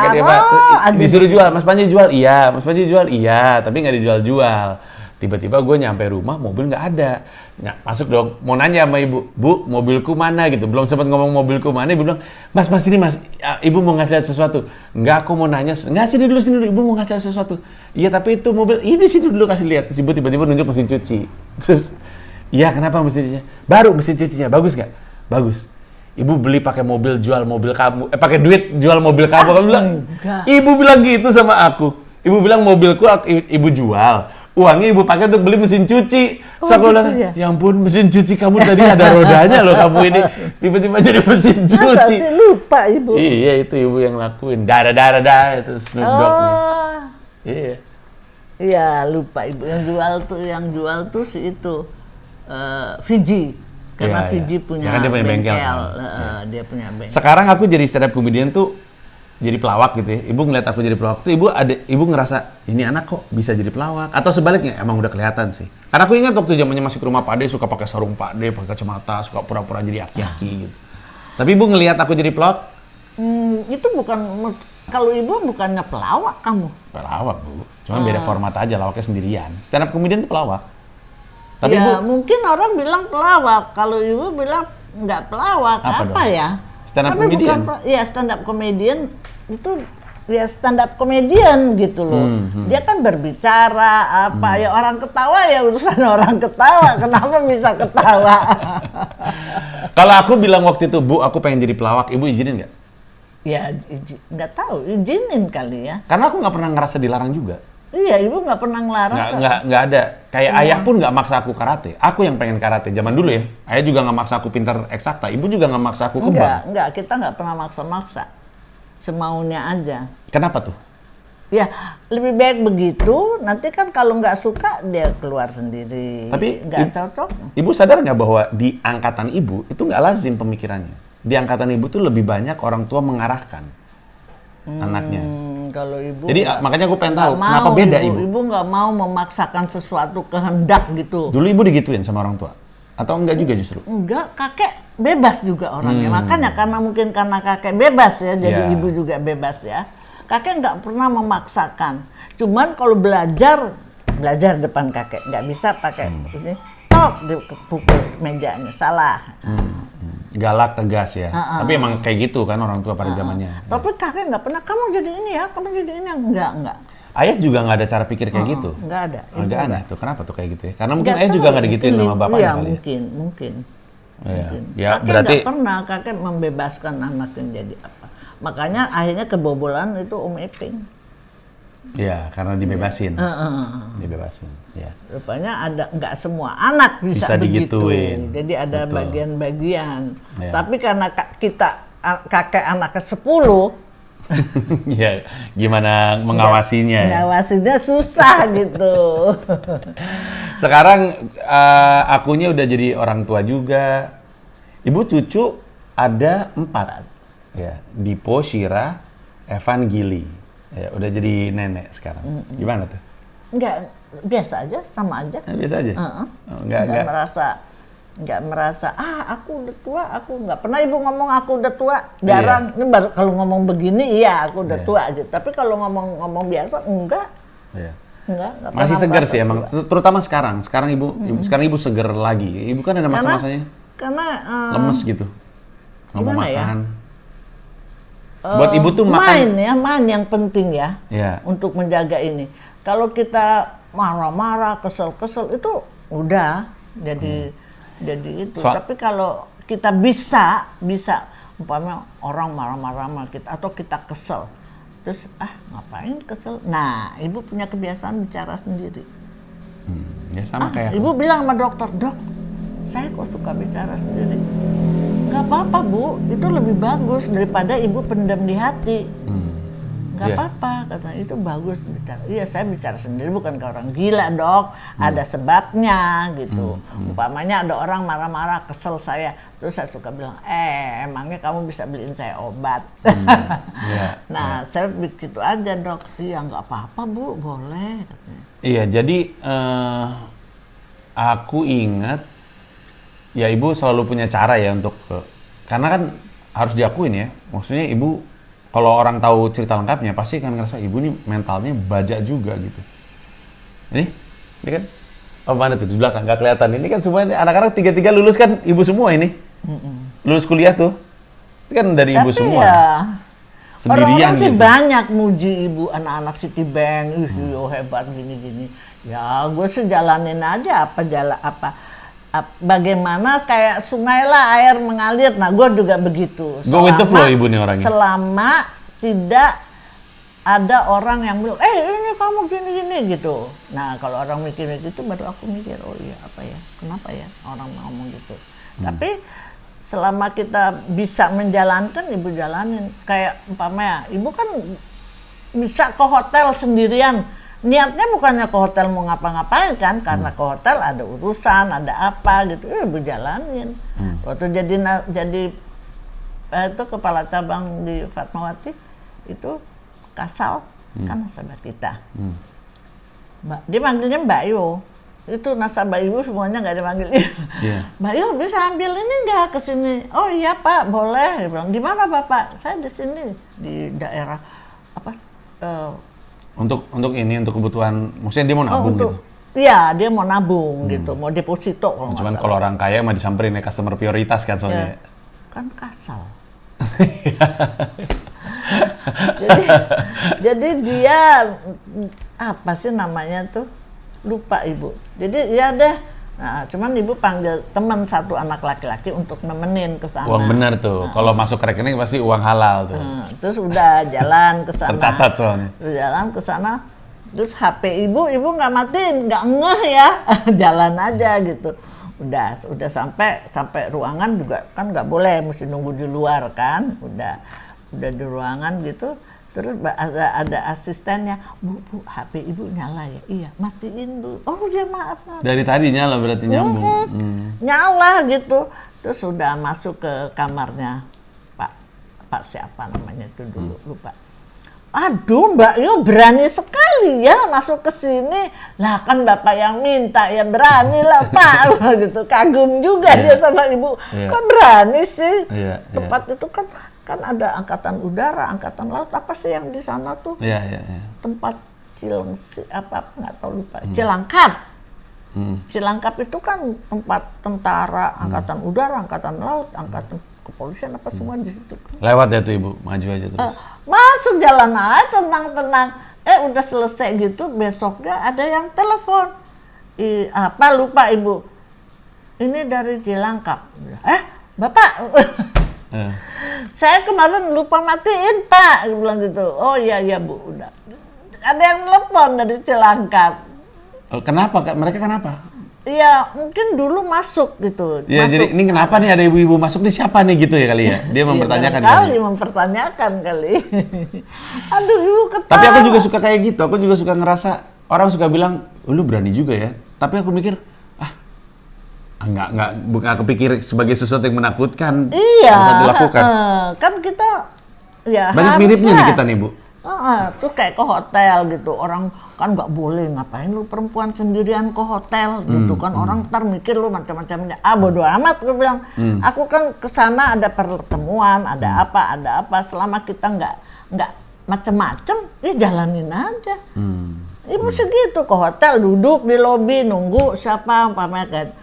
B: disuruh jual. Mas Panji jual, iya. Mas Panji jual, iya. Tapi nggak dijual. Tiba-tiba gue nyampe rumah, mobil nggak ada. Nah, masuk dong, mau nanya sama ibu, Bu, mobilku mana gitu. Belum sempat ngomong mobilku mana, ibu bilang, Mas ini Mas, ibu mau ngasih lihat sesuatu. Enggak, aku mau nanya, nggak sini dulu, ibu mau ngasih lihat sesuatu. Iya, tapi itu mobil, ini sini dulu kasih lihat. Terus ibu tiba-tiba nunjuk mesin cuci. Terus, iya kenapa mesin cucinya? Baru mesin cucinya, bagus nggak? Bagus. Ibu beli pakai mobil, jual mobil kamu. Pakai duit, jual mobil kamu. Kamu bilang, ibu bilang gitu sama aku. Ibu bilang mobilku ibu jual. Uangnya ibu pakai untuk beli mesin cuci. So aku bilang, ya ampun, mesin cuci kamu tadi ada rodanya loh, kamu ini tiba-tiba jadi mesin cuci. Masa
A: sih lupa ibu?
B: Iya, itu ibu yang lakuin. Dah, itu Snoop Dogg nih. Iya.
A: Iya, lupa ibu. Yang jual tuh si itu Fiji. Karena Fiji punya bengkel. Dia punya bengkel.
B: Sekarang aku jadi stand up comedian tuh jadi pelawak gitu ya. Ibu ngeliat aku jadi pelawak tuh, ibu ngerasa ini anak kok bisa jadi pelawak, atau sebaliknya emang udah kelihatan sih. Karena aku ingat waktu zamannya masih ke rumah Pak De, suka pakai sarung Pak De, pakai kacamata, suka pura-pura jadi aki-aki gitu. Tapi ibu ngelihat aku jadi pelawak?
A: Itu bukan, kalau ibu bukannya pelawak kamu?
B: Pelawak, Bu. Cuma beda format aja, lawaknya sendirian. Stand up comedian tuh pelawak. Tapi
A: ya,
B: ibu,
A: mungkin orang bilang pelawak, kalau ibu bilang nggak pelawak, apa ya?
B: Stand up comedian?
A: Iya, stand up comedian itu ya stand up comedian gitu loh. Dia kan berbicara apa ya, orang ketawa ya urusan orang ketawa. Kenapa bisa ketawa?
B: Kalau aku bilang waktu itu, Bu, aku pengen jadi pelawak, Ibu izinin nggak?
A: Ya nggak tahu, izinin kali ya.
B: Karena aku nggak pernah ngerasa dilarang juga.
A: Iya, Ibu nggak pernah ngelarang.
B: Nggak ada. Kayak ayah pun nggak maksa aku karate. Aku yang pengen karate. Zaman dulu ya. Ayah juga nggak maksa aku pintar eksakta. Ibu juga nggak maksa aku kebang.
A: Enggak. Kita nggak pernah maksa-maksa. Semaunya aja.
B: Kenapa tuh?
A: Ya, lebih baik begitu. Nanti kan kalau nggak suka, dia keluar sendiri.
B: Tapi
A: nggak cocok.
B: Ibu sadar nggak bahwa di angkatan Ibu itu nggak lazim pemikirannya. Di angkatan Ibu tuh lebih banyak orang tua mengarahkan anaknya.
A: Kalau Ibu
B: jadi makanya aku pengen tahu kenapa beda Ibu.
A: Ibu nggak mau memaksakan sesuatu kehendak gitu.
B: Dulu Ibu digituin sama orang tua? Atau enggak juga justru?
A: Enggak, kakek bebas juga orangnya. Makanya karena kakek bebas ya, jadi Ibu juga bebas ya. Kakek nggak pernah memaksakan. Cuman kalau belajar depan kakek. Nggak bisa pakai ini, tok dipukul mejanya, salah.
B: Galak, tegas ya. Tapi emang kayak gitu kan orang tua pada zamannya.
A: Tapi kakek nggak pernah, kamu jadi ini ya, kamu jadi ini. Enggak.
B: Ayah juga nggak ada cara pikir kayak gitu?
A: Nggak ada.
B: Agak aneh tuh, kenapa tuh kayak gitu ya? Karena mungkin ayah juga nggak digituin sama bapaknya
A: iya,
B: kali
A: mungkin.
B: Ya,
A: Kakek
B: berarti
A: nggak pernah, kakek membebaskan anaknya jadi apa. Makanya akhirnya kebobolan itu Om Iping.
B: ya, karena dibebasin. Dibebasin, ya.
A: Rupanya nggak semua anak bisa begitu.
B: digituin.
A: Jadi ada
B: Betul.
A: bagian-bagian.
B: Ya.
A: Tapi karena kakek anaknya 10,
B: ya, gimana mengawasinya ya?
A: ngawasinya susah gitu.
B: Sekarang akunya udah jadi orang tua juga. Ibu cucu ada 4. Ya, Dipo, Shira, Evan, Gili. Ya, udah jadi nenek sekarang. Gimana tuh?
A: Enggak, biasa aja, sama aja.
B: Biasa aja?
A: Nggak merasa, aku udah tua, aku nggak pernah Ibu ngomong aku udah tua, jarang. Ini baru kalau ngomong begini, iya aku udah tua aja. Tapi kalau ngomong biasa, enggak. Enggak
B: Masih segar sih emang, terutama sekarang. Sekarang ibu seger lagi. Ibu kan ada masa-masanya
A: karena
B: lemes gitu. Nggak mau
A: gimana ya?
B: makan. Buat ibu tuh makan.
A: Main yang penting ya.
B: Iya.
A: Untuk menjaga ini. Kalau kita marah-marah, kesel-kesel itu udah jadi itu. Tapi kalau kita bisa umpamanya orang marah-marah sama kita atau kita kesel, terus ngapain kesel? Nah, ibu punya kebiasaan bicara sendiri.
B: Ya sama kayak aku.
A: Ibu bilang sama dokter, dok, saya kok suka bicara sendiri. Nggak apa-apa Bu, itu lebih bagus daripada ibu pendam di hati. Nggak apa-apa, katanya itu bagus bicara. Iya, saya bicara sendiri bukan ke orang gila dok, ada sebabnya gitu. Umpamanya ada orang marah-marah, kesel saya, terus saya suka bilang, emangnya kamu bisa beliin saya obat? Nah, saya begitu aja dok. Iya, nggak apa-apa Bu, boleh katanya.
B: Iya, jadi aku ingat ya ibu selalu punya cara ya untuk karena kan harus diakuin ya, maksudnya ibu kalau orang tahu cerita lengkapnya pasti kan ngerasa ibu ini mentalnya baja juga gitu. Ini kan mana tuh di belakang nggak kelihatan, ini kan semuanya anak-anak 3 lulus kan ibu semua ini. Lulus kuliah tuh itu kan dari ibu semua.
A: Ya,
B: sendirian
A: orang-orang sih
B: gitu.
A: banyak muji ibu anak-anak Citibank, hebat gini-gini. Ya gue sih jalanin aja bagaimana kayak sungai lah air mengalir. Nah, gue juga begitu.
B: Go with the flow ibu nih orangnya.
A: Selama tidak ada orang yang bilang, ini kamu gini-gini gitu. Nah, kalau orang mikir gitu baru aku mikir, oh iya apa ya, kenapa ya orang ngomong gitu. Tapi selama kita bisa menjalankan, ibu jalanin. Kayak umpamanya, ibu kan bisa ke hotel sendirian. Niatnya bukannya ke hotel mau ngapa-ngapain kan, karena ke hotel ada urusan, ada apa gitu, ibu jalanin. Waktu jadi itu kepala cabang di Fatmawati itu Kasal, kan nasabah kita. Dia manggilnya Mbak Yo, itu nasabah ibu semuanya nggak dipanggil dia. Mbak Yo bisa ambil ini nggak ke sini? Oh iya Pak, boleh. Dia bilang, di mana Bapak? Saya di sini, di daerah apa?
B: Untuk kebutuhan, maksudnya dia mau nabung gitu?
A: Iya, dia mau nabung gitu, mau deposito kalau
B: cuman kalau orang kaya mah disamperin ya customer prioritas kan soalnya.
A: Kan Kasal. jadi, jadi dia apa sih namanya tuh? Lupa Ibu. Jadi ya deh. Nah, cuman Ibu panggil teman satu anak laki-laki untuk nemenin ke sana.
B: Uang benar tuh. Kalau masuk ke rekening pasti uang halal tuh.
A: Terus udah jalan ke sana.
B: Tercatat soalnya.
A: Terus jalan ke sana. Terus HP Ibu nggak matiin, nggak ngeh ya. Jalan aja gitu. Udah sampai ruangan juga kan nggak boleh, mesti nunggu di luar kan. Udah di ruangan gitu. Terus ada asistennya, Bu, HP Ibu nyala ya? Iya, matiin Bu. Oh ya maaf.
B: Dari tadi nyala berarti nyambung.
A: Nyala gitu. Terus sudah masuk ke kamarnya Pak siapa namanya itu dulu, lupa. Aduh Mbak Yo berani sekali ya masuk ke sini. Lah kan Bapak yang minta ya berani lah Pak. Gitu, kagum juga dia sama Ibu. Kok berani sih? Tempat itu kan ada angkatan udara, angkatan laut, apa sih yang di sana tuh? Tempat Cilengsi, apa nggak tahu lupa. Cilangkap. Cilangkap itu kan tempat tentara, angkatan udara, angkatan laut, angkatan kepolisian apa semua di situ.
B: Lewat ya tuh Ibu, maju aja terus.
A: Masuk jalan aja tenang-tenang. Udah selesai gitu, besoknya ada yang telepon. Apa lupa Ibu? Ini dari Cilangkap. Bapak. Saya kemarin lupa matiin Pak, bilang gitu. Oh iya Bu, udah. Ada yang telepon dari Cilangkap.
B: Kenapa? Mereka kenapa?
A: Iya, mungkin dulu masuk gitu.
B: Iya, jadi ini kenapa nih ada ibu-ibu masuk nih siapa nih gitu ya kali ya? Dia mempertanyakan
A: mempertanyakan kali. Aduh, Ibu ketawa.
B: Tapi aku juga suka kayak gitu. Aku juga suka ngerasa orang suka bilang, lu berani juga ya. Tapi aku mikir, bukan kepikir sebagai sesuatu yang menakutkan.
A: Iya.
B: Bisa dilakukan.
A: Kan kita ya
B: banyak miripnya nih kita nih Bu.
A: Tuh kayak ke hotel gitu, orang kan nggak boleh ngapain lu perempuan sendirian ke hotel gitu kan, orang ntar mikir lu macam-macamnya. Bodo amat, gue bilang. Aku kan kesana ada pertemuan, ada apa, selama kita nggak macem-macem, jalanin aja. Ibu segitu ke hotel, duduk di lobi nunggu siapa umpamanya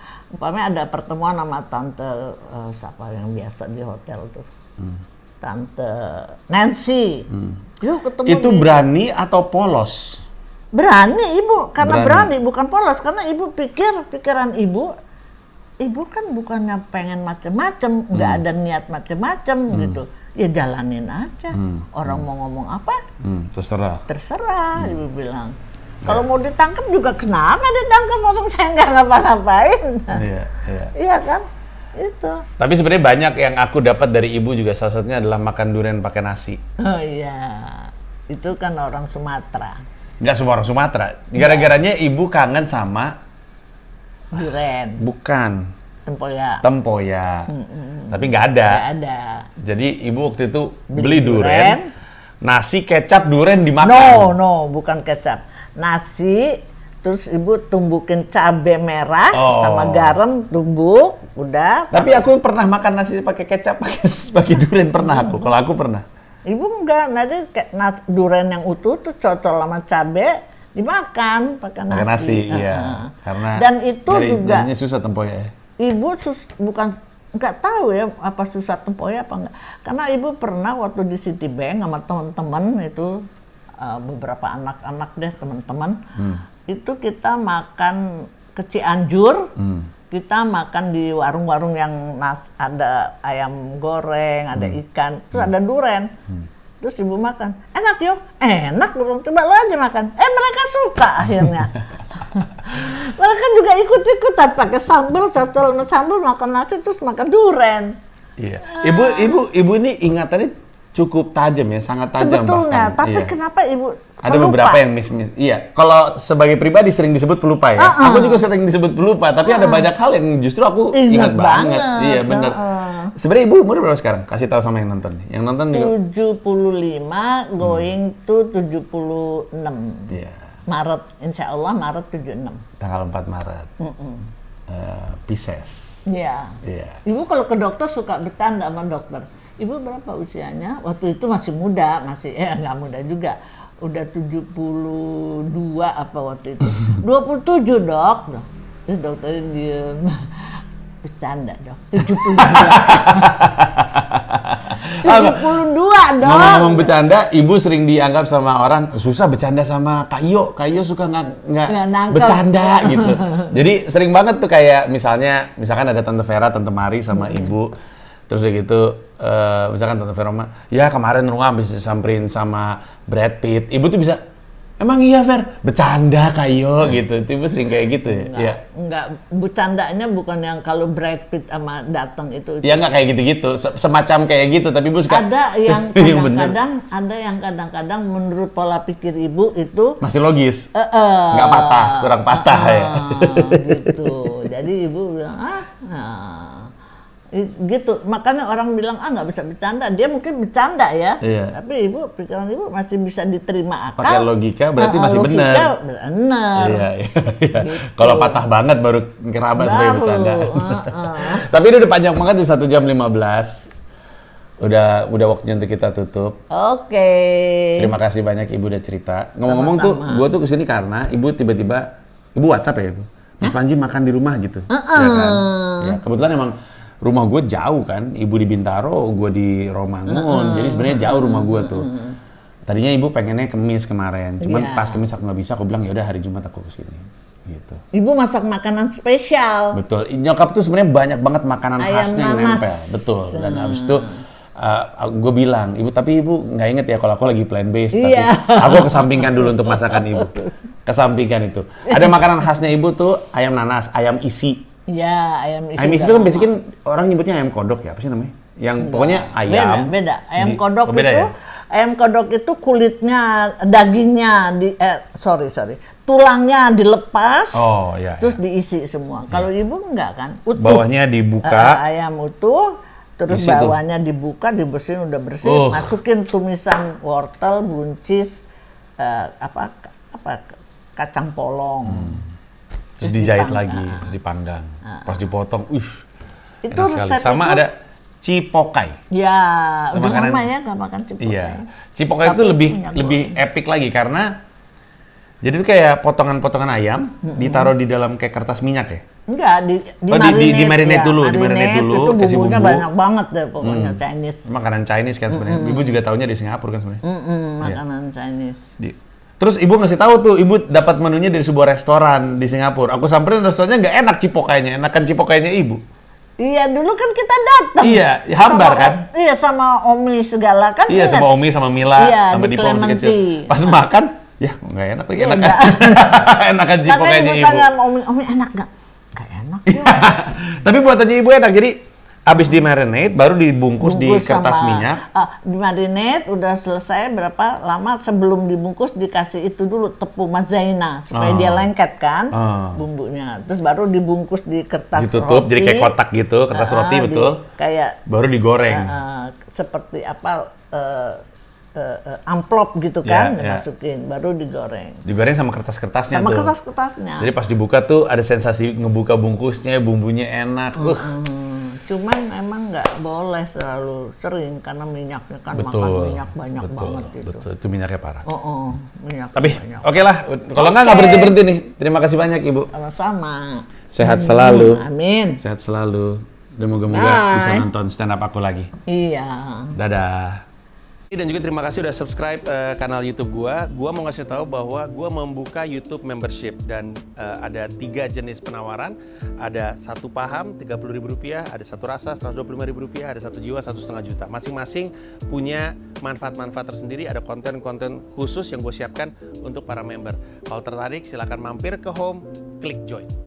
A: ada pertemuan sama tante siapa yang biasa di hotel tuh. Tante Nancy. Yuk ketemu.
B: Itu berani atau polos?
A: Berani Ibu, karena berani bukan polos, karena Ibu pikiran Ibu kan bukannya pengen macem-macem, nggak ada niat macem-macem gitu. Ya jalanin aja. Orang mau ngomong apa? Terserah. Ibu bilang. Kalau mau ditangkap juga kenapa ditangkap, orang saya nggak ngapa-ngapain. Iya kan? Itu. Tapi
B: sebenarnya banyak yang aku dapat dari Ibu juga, salah satunya adalah makan durian pakai nasi.
A: Oh iya, itu kan orang Sumatera.
B: Nggak semua orang Sumatera. Gara-garanya Ibu kangen sama
A: durian.
B: Bukan.
A: Tempoyak.
B: Tapi nggak ada. Jadi Ibu waktu itu beli durian, nasi, kecap, durian dimakan.
A: No, bukan kecap. Nasi, terus Ibu tumbukin cabai merah sama garam, tumbuk, udah.
B: Tapi aku pernah makan nasi pakai kecap, pakai durian pernah aku. Kalau aku pernah.
A: Ibu enggak, nanti durian yang utuh tuh cocol sama cabai dimakan pakai nasi.
B: Pakai nasi, iya. Karena
A: dan itu juga
B: susah tempoyak.
A: Ibu bukan nggak tahu ya apa susah tempoyak apa enggak. Karena Ibu pernah waktu di Citibank sama teman-teman itu beberapa anak-anak deh teman-teman. Itu kita makan ke Cianjur, kita makan di warung-warung yang ada ayam goreng, ada ikan, terus ada duren. Terus Ibu makan, enak yuk, enak, coba lo aja makan. Mereka suka akhirnya. Mereka juga ikut-ikutan pakai sambal, cocol sama sambal, makan nasi terus makan duren.
B: Iya. Ibu ini ingatannya cukup tajam ya, sangat tajam
A: sebetulnya,
B: bahkan.
A: Tapi kenapa Ibu
B: ada beberapa yang miss. Iya, kalau sebagai pribadi sering disebut pelupa ya. Aku juga sering disebut pelupa, tapi ada banyak hal yang justru aku ingat banget. Iya, benar. Sebenarnya Ibu umur berapa sekarang? Kasih tahu sama yang nonton. Yang nonton juga
A: 75 going to 76.
B: Iya.
A: Maret, insya Allah Maret 76.
B: Tanggal 4 Maret. Pisces.
A: Iya. Ibu kalau ke dokter suka bercanda sama dokter. Ibu berapa usianya? Waktu itu masih muda, nggak muda juga. Udah 72 apa waktu itu? 27 dok. Terus dokternya diem. Bercanda dok, 72. 72 dong.
B: Ngomong-ngomong bercanda, ibu sering dianggap sama orang susah bercanda sama Kak Iyo. Kak Iyo suka nggak
A: nangkep.
B: bercanda gitu. Jadi sering banget tuh kayak misalkan ada Tante Vera, Tante Mari sama ibu. Terus udah gitu, misalkan Tante Vera mah, ya kemarin Runga habis disamperin sama Brad Pitt. Ibu tuh bisa, emang iya Ver, bercanda Kayo gitu. Ibu sering kayak gitu ya?
A: Enggak, bercandanya bukan yang kalau Brad Pitt sama datang itu.
B: Ya nggak kayak gitu-gitu, semacam kayak gitu. Tapi Ibu suka.
A: Ada yang kadang-kadang menurut pola pikir ibu itu
B: masih logis, nggak patah, kurang patah ya.
A: Gitu. Jadi ibu bilang gitu, makanya orang bilang nggak bisa bercanda, dia mungkin bercanda ya, tapi pikiran ibu masih bisa diterima akal.
B: Pakai logika berarti masih benar. Iya. Gitu. Kalau patah banget baru kerabat sebagai bercanda. Tapi ini udah panjang banget di 1 jam 15. Udah waktunya untuk kita tutup.
A: Oke.
B: Terima kasih banyak ibu udah cerita. Ngomong-ngomong tuh, gue tuh kesini karena ibu tiba-tiba ibu WhatsApp ya ibu. Mas Panji makan di rumah gitu. Ya kan? Ya, kebetulan emang rumah gue jauh kan, ibu di Bintaro, gue di Romangun, jadi sebenarnya jauh rumah gue tuh. Tadinya ibu pengennya Kemis kemarin, cuman pas Kemis aku nggak bisa, aku bilang ya udah hari Jumat aku kesini. Gitu.
A: Ibu masak makanan spesial.
B: Betul, nyokap tuh sebenarnya banyak banget makanan khasnya yang nempel, betul. Dan habis itu gue bilang, tapi ibu nggak inget ya kalau aku lagi plant based, tapi aku kesampingkan dulu untuk masakan ibu. Kesampingkan itu. Ada makanan khasnya ibu tuh ayam nanas, ayam isi.
A: Ya, ayam isi.
B: Ayam isi itu kan basically orang nyebutnya ayam kodok ya, apa sih namanya? Yang pokoknya ayam.
A: Beda. Ayam kodok
B: beda
A: itu,
B: ya?
A: ayam kodok itu kulitnya, dagingnya tulangnya dilepas.
B: Oh iya.
A: Terus diisi semua. Kalau ibu enggak kan? Utuh.
B: Bawahnya dibuka.
A: Ayam utuh. Terus
B: isi
A: bawahnya dibuka, dibersihin, udah bersih, masukin tumisan wortel, buncis, kacang polong.
B: Terus dijahit lagi, terus dipanggang. Pas dipotong,
A: itu
B: enak sekali. Sama ada cipokai.
A: Ya, udah lama ya nggak makan cipokai.
B: Iya, cipokai itu lebih epic lagi karena jadi itu kayak potongan-potongan ayam ditaruh di dalam kayak kertas minyak ya?
A: Enggak,
B: di marinate dulu,
A: itu
B: kasih
A: bumbunya
B: bumbu.
A: banyak banget deh pokoknya Chinese.
B: Makanan Chinese kan sebenarnya. Ibu juga taunya di Singapura kan sebenarnya.
A: Makanan Chinese.
B: Terus ibu ngasih tahu tuh, ibu dapat menunya dari sebuah restoran di Singapura. Aku samperin restorannya nggak enak cipokainya, enakan cipokainya ibu.
A: Iya, dulu kan kita datang.
B: Iya, Hambar kan?
A: Iya, sama Omi segala kan.
B: Iya, sama Omi, sama Mila, sama
A: di
B: Dipo masih kecil. Pas makan, ya nggak enak lagi, enakan cipokainya ibu.
A: Makanya ibu tanya Omi enak nggak? Nggak enak ya.
B: Tapi buatannya ibu enak, jadi abis di marinate baru dibungkus di kertas minyak.
A: Di marinate udah selesai berapa lama sebelum dibungkus dikasih itu dulu tepung maizena supaya dia lengket kan bumbunya. Terus baru dibungkus di kertas
B: ditutup,
A: roti.
B: Jadi kayak kotak gitu, kertas roti betul.
A: Kayak
B: baru digoreng.
A: Seperti apa amplop gitu kan dimasukin baru digoreng.
B: Digoreng sama kertas-kertasnya
A: sama
B: tuh.
A: Kertas-kertasnya.
B: Jadi pas dibuka tuh ada sensasi ngebuka bungkusnya, bumbunya enak.
A: Cuman emang nggak boleh terlalu sering karena minyaknya kan makan minyak banyak banget gitu.
B: Betul, itu minyaknya parah.
A: Minyak.
B: Tapi oke lah, kalau nggak berhenti-berhenti nih. Terima kasih banyak Ibu.
A: Sama-sama.
B: Sehat selalu.
A: Amin.
B: Sehat selalu. Dan moga-moga bisa nonton stand up aku lagi.
A: Iya.
B: Dadah. Dan juga terima kasih udah subscribe kanal YouTube gua. Gua mau ngasih tahu bahwa gua membuka YouTube membership dan ada 3 jenis penawaran. Ada 1 paham Rp30.000, ada 1 rasa Rp125.000, ada 1 jiwa Rp1,5 juta. Masing-masing punya manfaat-manfaat tersendiri. Ada konten-konten khusus yang gue siapkan untuk para member. Kalau tertarik silakan mampir ke home, klik join.